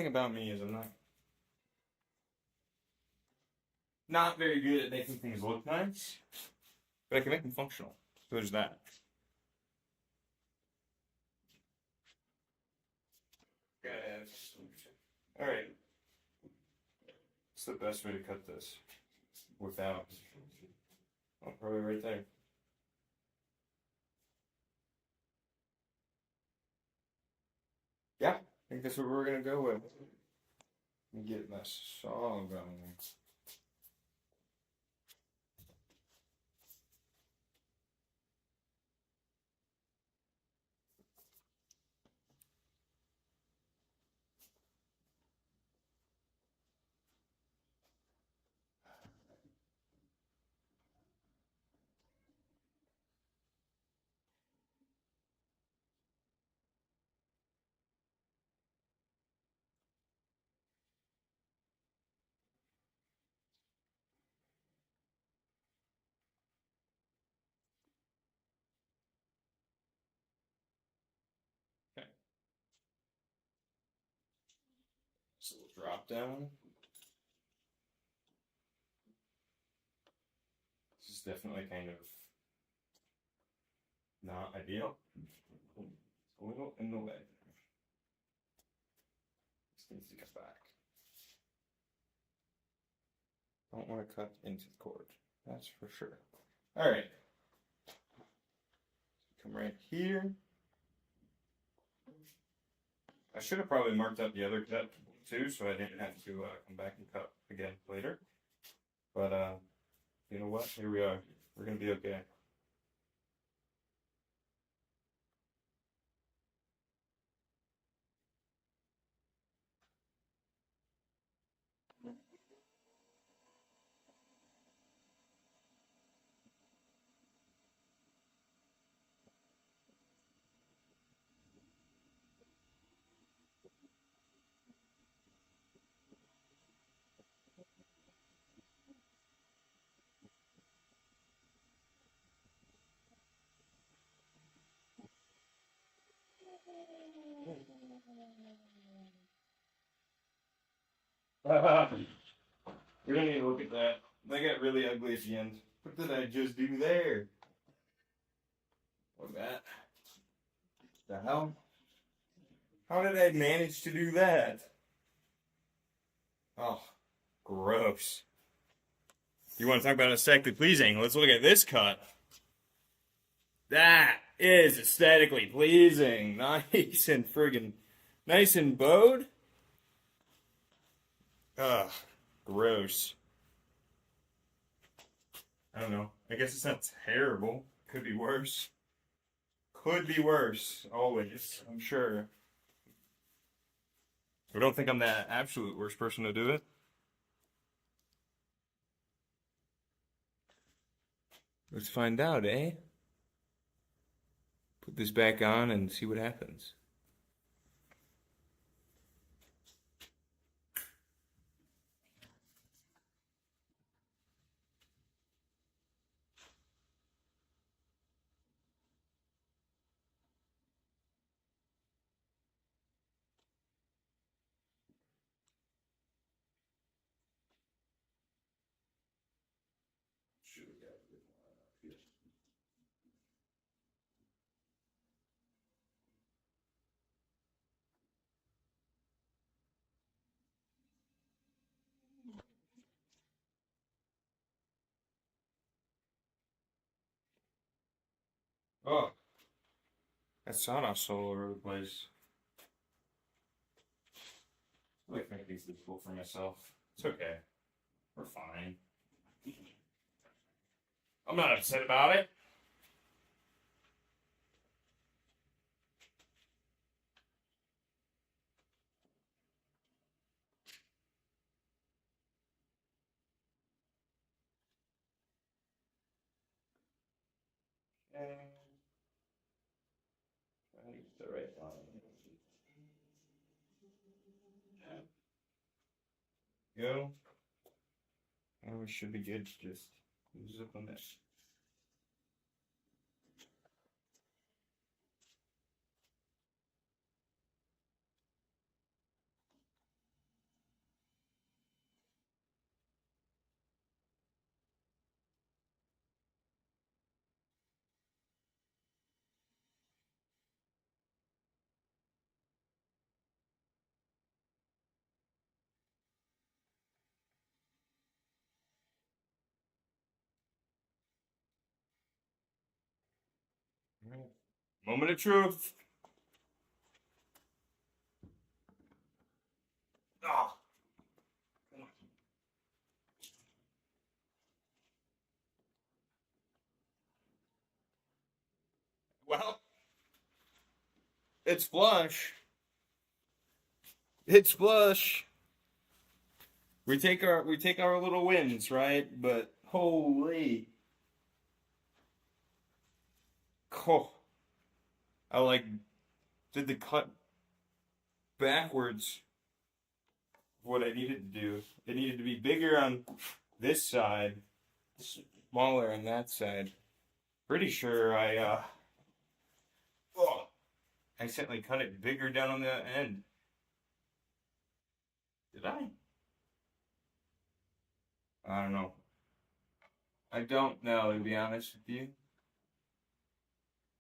Speaker 2: about me is I'm not very good at making things look nice, but I can make them functional. So there's that. Alright. What's the best way to cut this without? Oh, probably right there. Yeah, I think that's what we're gonna go with. Let me get my saw going. Okay. So we'll drop down. This is definitely kind of not ideal. It's a little in the way. This needs to cut back. Don't want to cut into the cord. That's for sure. Alright. Come right here. I should have probably marked up the other cut too, so I didn't have to come back and cut again later. But you know what? Here we are. We're gonna be okay. We don't need to look at that. They got really ugly at the end. What did I just do there? What that? The hell? How did I manage to do that? Oh, gross. You want to talk about aesthetically pleasing? Let's look at this cut. That is aesthetically pleasing. Nice and friggin' nice and bowed. Ugh, gross. I don't know. I guess it's not terrible. Could be worse. Could be worse. Always, I'm sure. I don't think I'm the absolute worst person to do it. Let's find out, eh? Put this back on and see what happens. Oh, that sawdust all over the place. I like making things difficult for myself. It's okay. We're fine. I'm not upset about it. And try to get the right line. Go. And we should be good to just zip them in. Right. Moment of truth. Ah. Well, it's flush. It's flush. We take our little wins, right? But holy, oh, I like did the cut backwards. What I needed to do. It needed to be bigger on this side, smaller on that side. Pretty sure oh, I accidentally cut it bigger down on the end. Did I? I don't know. I don't know, to be honest with you.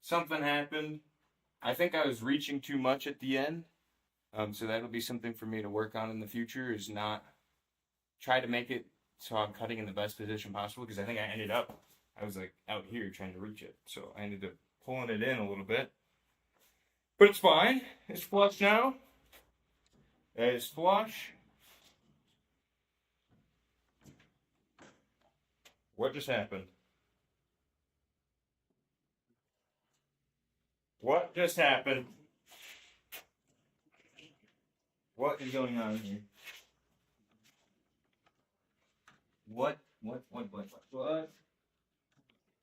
Speaker 2: Something happened. I think I was reaching too much at the end. So that'll be something for me to work on in the future, is not try to make it so I'm cutting in the best position possible, because I think I was like out here trying to reach it. So I ended up pulling it in a little bit. But it's fine. It's flush now. It's flush. What just happened? What just happened? What is going on here? What? What?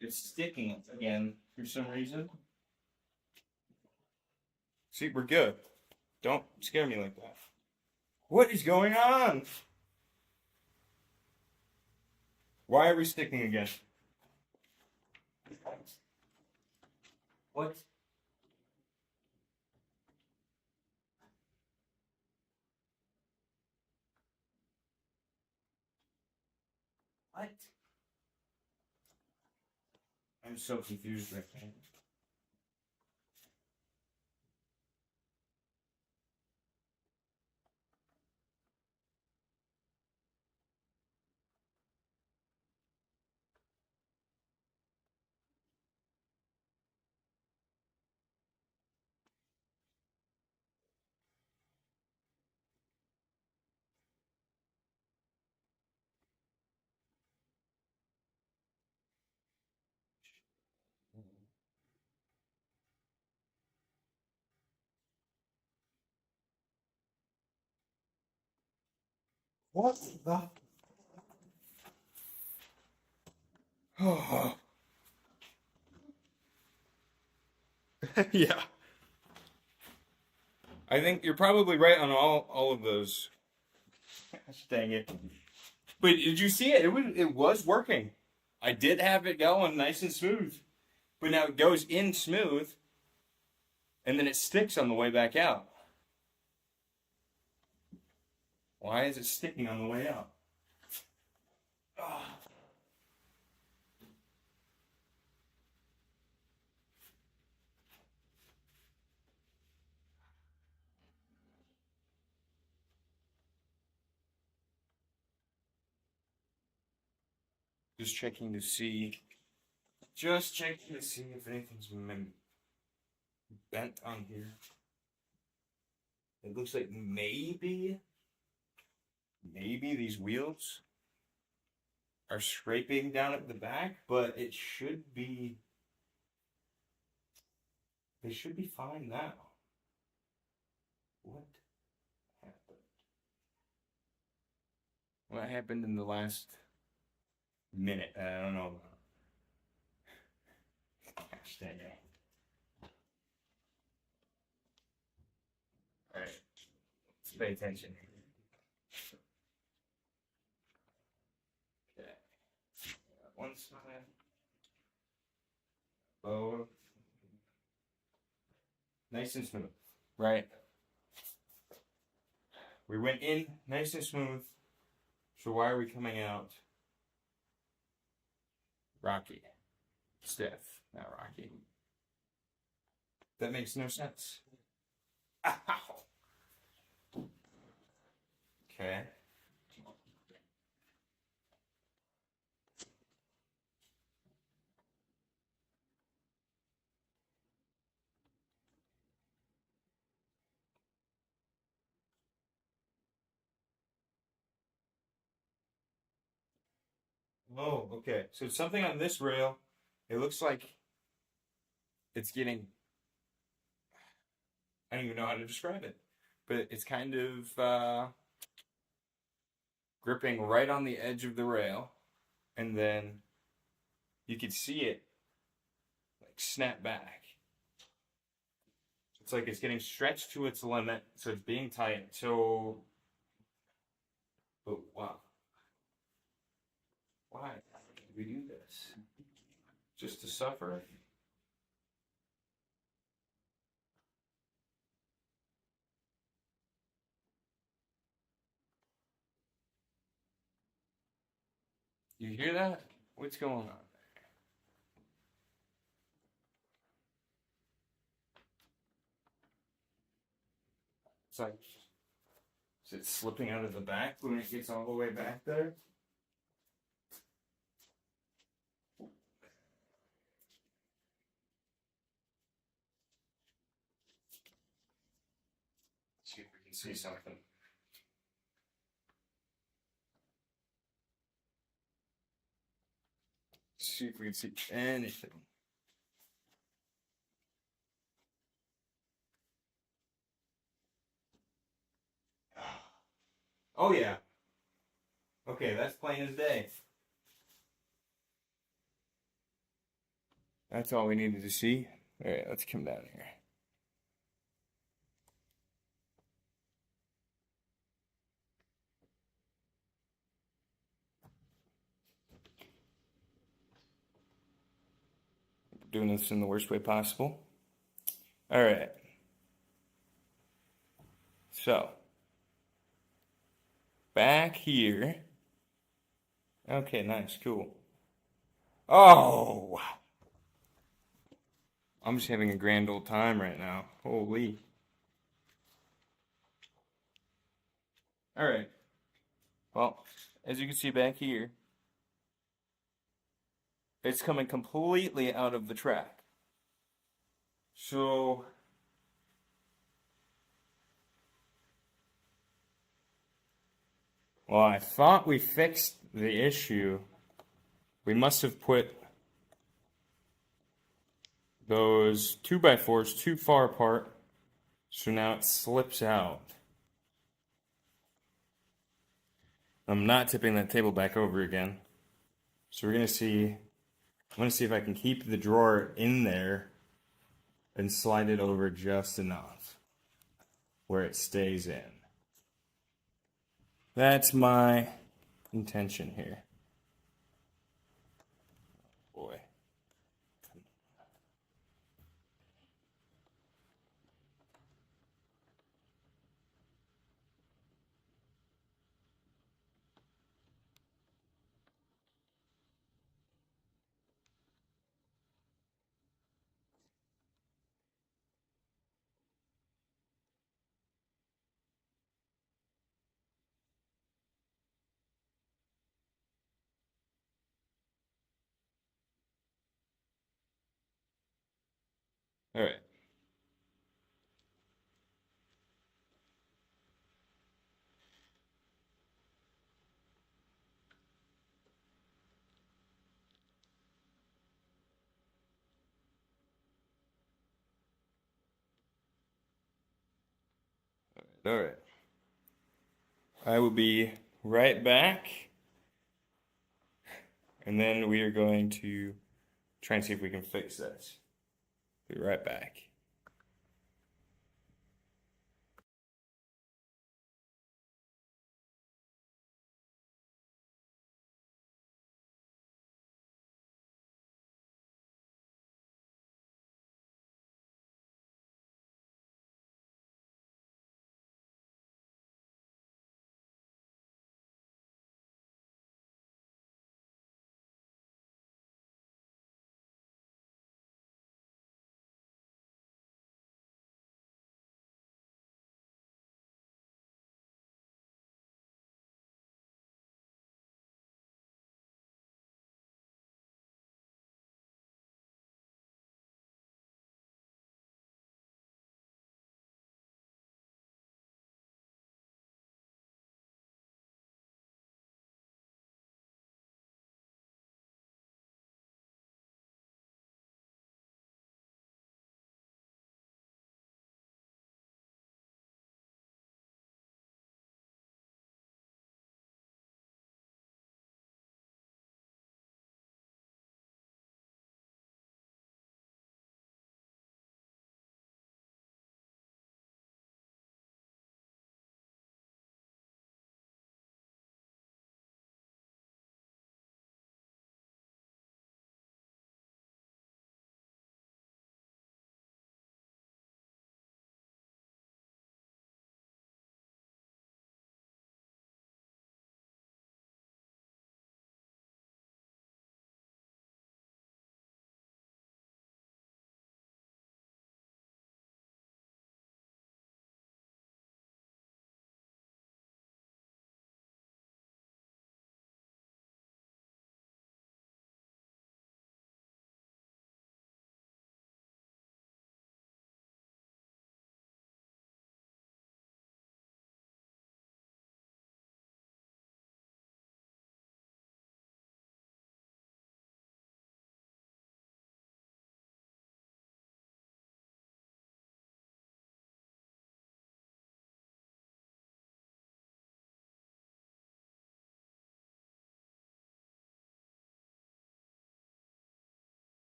Speaker 2: It's sticking again for some reason. See, we're good. Don't scare me like that. What is going on? Why are we sticking again? What? What? I'm so confused right now. What the? Oh. Yeah. I think you're probably right on all of those. Dang it. But did you see it? It was working. I did have it going nice and smooth. But now it goes in smooth, and then it sticks on the way back out. Why is it sticking on the way out? Ah. Just checking to see. Just checking to see if anything's bent on here. It looks like maybe these wheels are scraping down at the back, but it should be. They should be fine now. What happened? What happened in the last minute? I don't know. stay. All right, let's pay attention. Okay, one side. Bow. Nice and smooth. Right. We went in nice and smooth. So why are we coming out rocky? Stiff, not rocky. That makes no sense. Ow. Okay. Oh, okay. So something on this rail, it looks like it's getting, I don't even know how to describe it, but it's kind of gripping right on the edge of the rail, and then you could see it like snap back. It's like it's getting stretched to its limit, so it's being tight. So, but wow, why did we do this? Just to suffer? You hear that? What's going on? It's like, is it slipping out of the back when it gets all the way back there? See if we can see something. See if we can see anything. Oh yeah. Okay, that's plain as day. That's all we needed to see. All right, let's come down here. Doing this in the worst way possible. All right. So, back here. Okay, nice, cool. Oh! I'm just having a grand old time right now. Holy. All right. Well, as you can see back here, it's coming completely out of the track. So, well, I thought we fixed the issue. We must have put those 2x4s too far apart, so now it slips out. I'm not tipping that table back over again. So we're gonna see, I'm gonna see if I can keep the drawer in there and slide it over just enough where it stays in. That's my intention here. Boy. All right. All right. I will be right back. And then we are going to try and see if we can fix this. Be right back.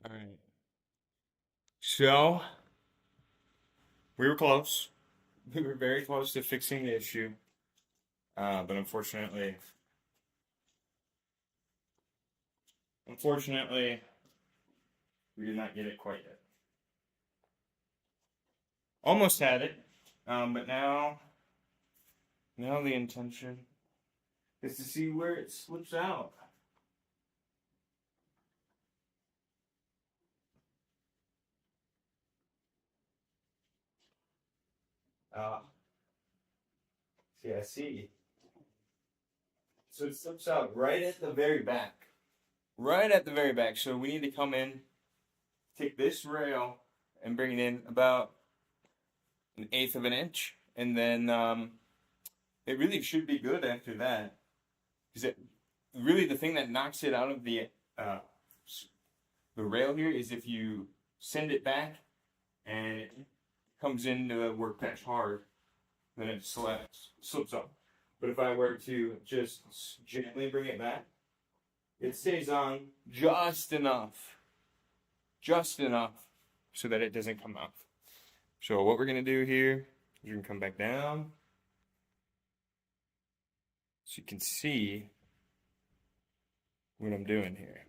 Speaker 2: All right. So we were close. We were very close to fixing the issue, but unfortunately, we did not get it quite yet. Almost had it, but now the intention is to see where it slips out. Ah, see, I see. So it slips out right at the very back. Right at the very back. So we need to come in, take this rail, and bring it in about 1/8 of an inch, and then it really should be good after that. Because it really the thing that knocks it out of uh, the rail here is if you send it back and it comes into the workbench hard, then it slips up. But if I were to just gently bring it back, it stays on just enough so that it doesn't come off. So what we're gonna do here is we're gonna come back down so you can see what I'm doing here.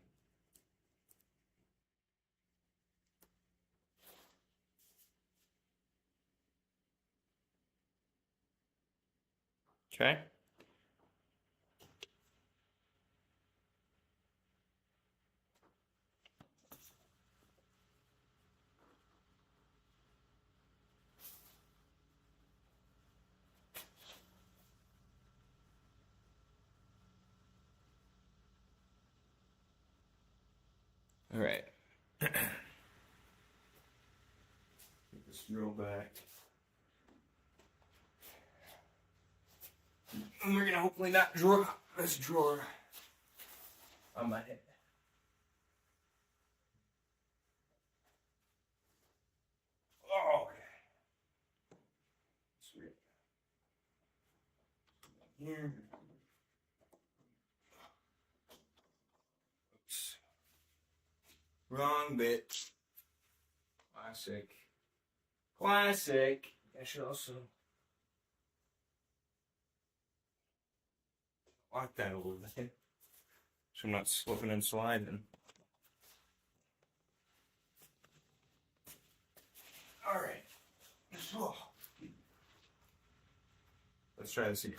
Speaker 2: Okay? All right. Get this drill back. And we're gonna hopefully not drop this drawer on my head. Oh, okay. Sweet. here. Oops. Wrong bit. Classic. Classic. I should also lock that a little bit so I'm not slipping and sliding. Alright. Let's try this again.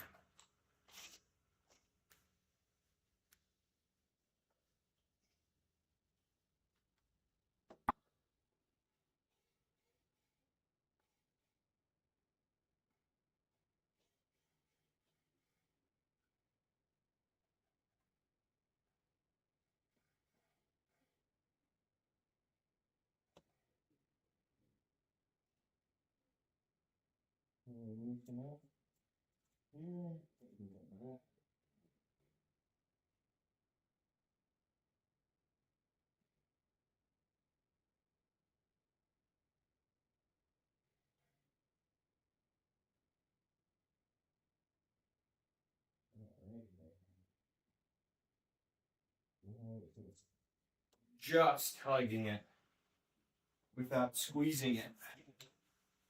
Speaker 2: Just hugging it without squeezing it.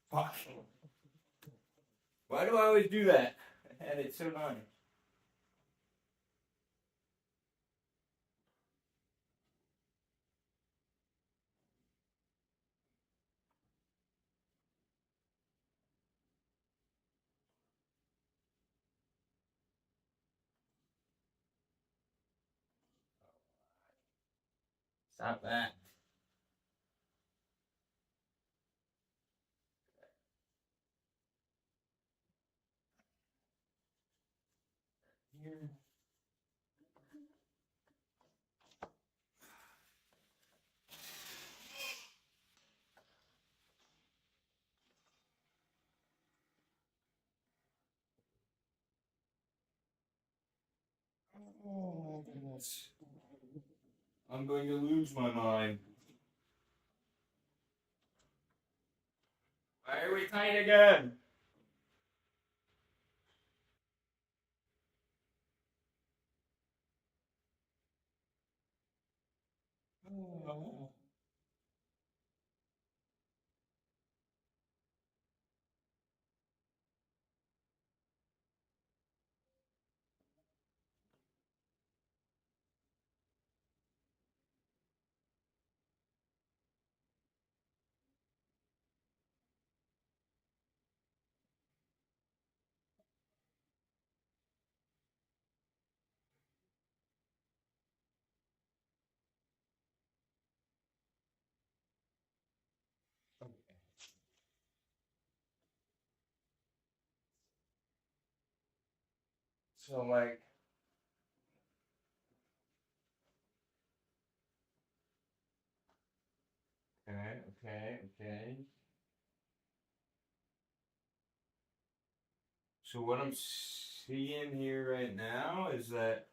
Speaker 2: Fuck. Why do I always do that? And it's so nice. Stop that. Here. Oh my goodness. I'm going to lose my mind. Why are we tight again? Oh. So like, okay. So what I'm seeing here right now is that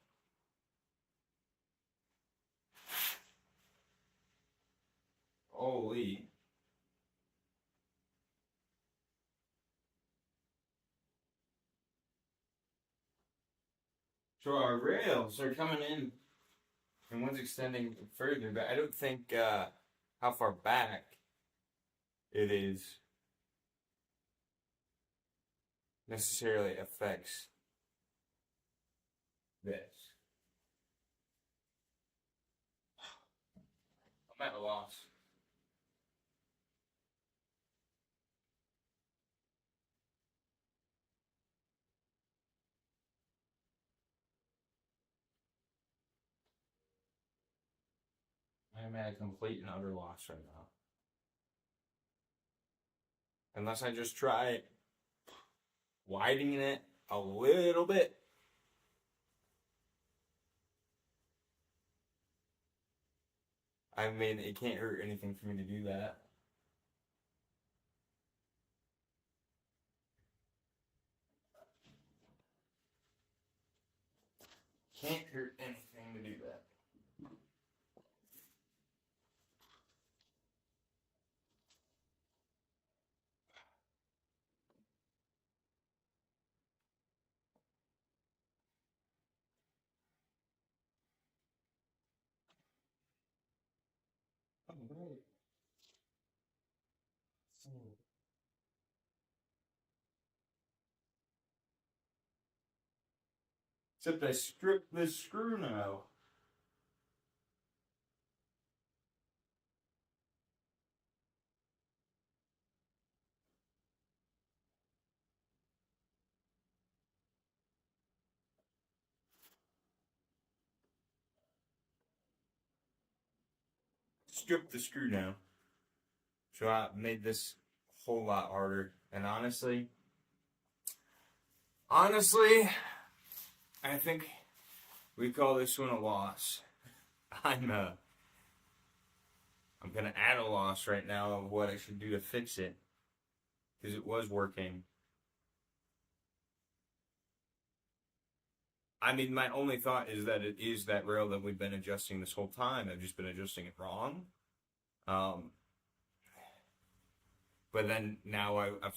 Speaker 2: holy. So our rails are coming in and one's extending further, but I don't think how far back it is necessarily affects this. I'm at a loss. I'm at a complete and utter loss right now. Unless I just try widening it a little bit. I mean, it can't hurt anything for me to do that. Can't hurt anything to do that. Except I stripped this screw now. Stripped the screw now. So I made this a whole lot harder. And honestly, I think we call this one a loss. I'm gonna add a loss right now of what I should do to fix it. Because it was working. I mean, my only thought is that it is that rail that we've been adjusting this whole time. I've just been adjusting it wrong. But then now I've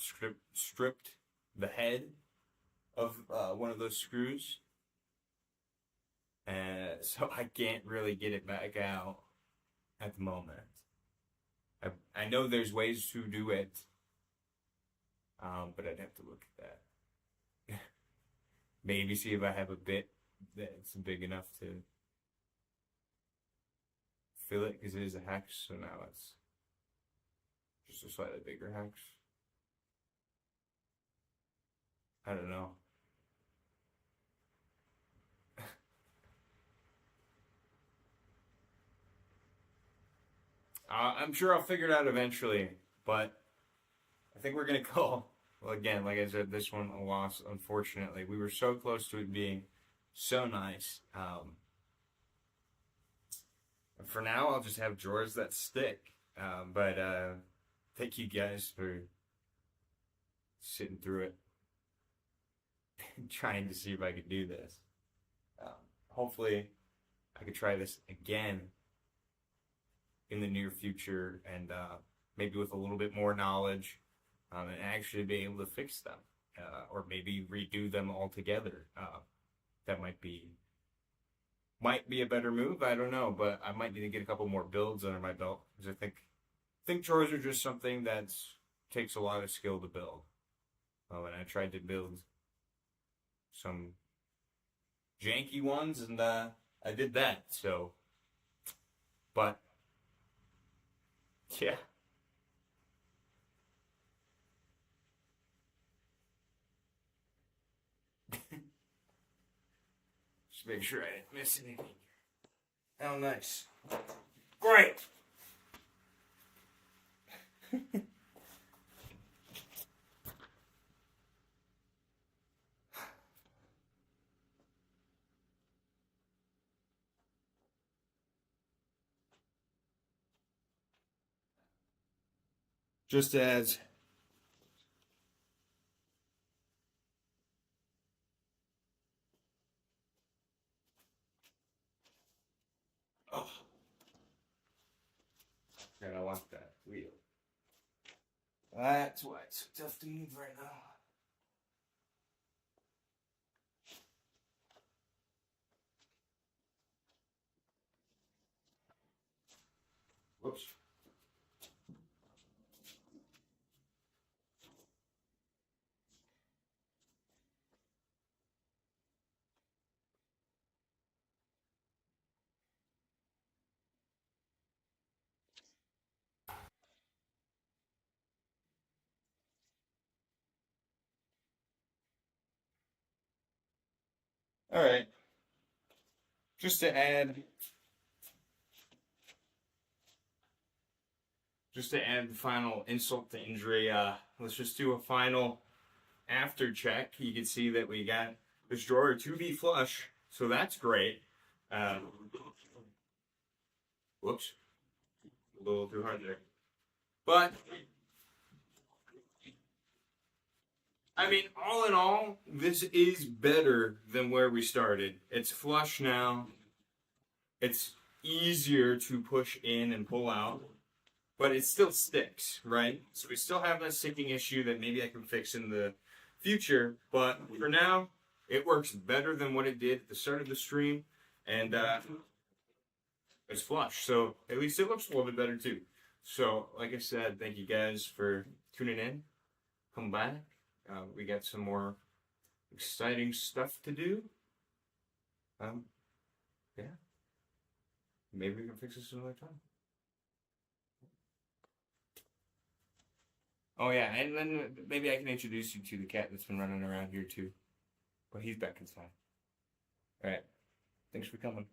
Speaker 2: stripped the head of one of those screws. And so I can't really get it back out at the moment. I know there's ways to do it, but I'd have to look at that. Maybe see if I have a bit that's big enough to fill it, because it is a hex, so now it's just a slightly bigger hex. I don't know. I'm sure I'll figure it out eventually, but I think we're gonna call. Well, again, like I said, this one a loss. Unfortunately, we were so close to it being so nice. For now, I'll just have drawers that stick. But thank you guys for sitting through it and trying to see if I could do this. Hopefully, I could try this again in the near future, and maybe with a little bit more knowledge, and actually be able to fix them, or maybe redo them altogether. That might be a better move. I don't know, but I might need to get a couple more builds under my belt, because I think drawers are just something that takes a lot of skill to build. And I tried to build some janky ones, and I did that. So, but yeah. Just make sure I didn't miss anything. Oh, nice. Great. Just as oh, and I want that wheel. That's why it's so tough to move right now. Whoops. All right. Just to add the final insult to injury, let's just do a final after check. You can see that we got this drawer to be flush, so that's great. Whoops, a little too hard there. But I mean, all in all, this is better than where we started. It's flush now. It's easier to push in and pull out, but it still sticks, right? So we still have that sticking issue that maybe I can fix in the future, but for now, it works better than what it did at the start of the stream, and it's flush, so at least it looks a little bit better too. So, like I said, thank you guys for tuning in. Come back. We got some more exciting stuff to do. Yeah. Maybe we can fix this another time. Oh yeah, and then maybe I can introduce you to the cat that's been running around here too. But he's back inside. Alright. Thanks for coming.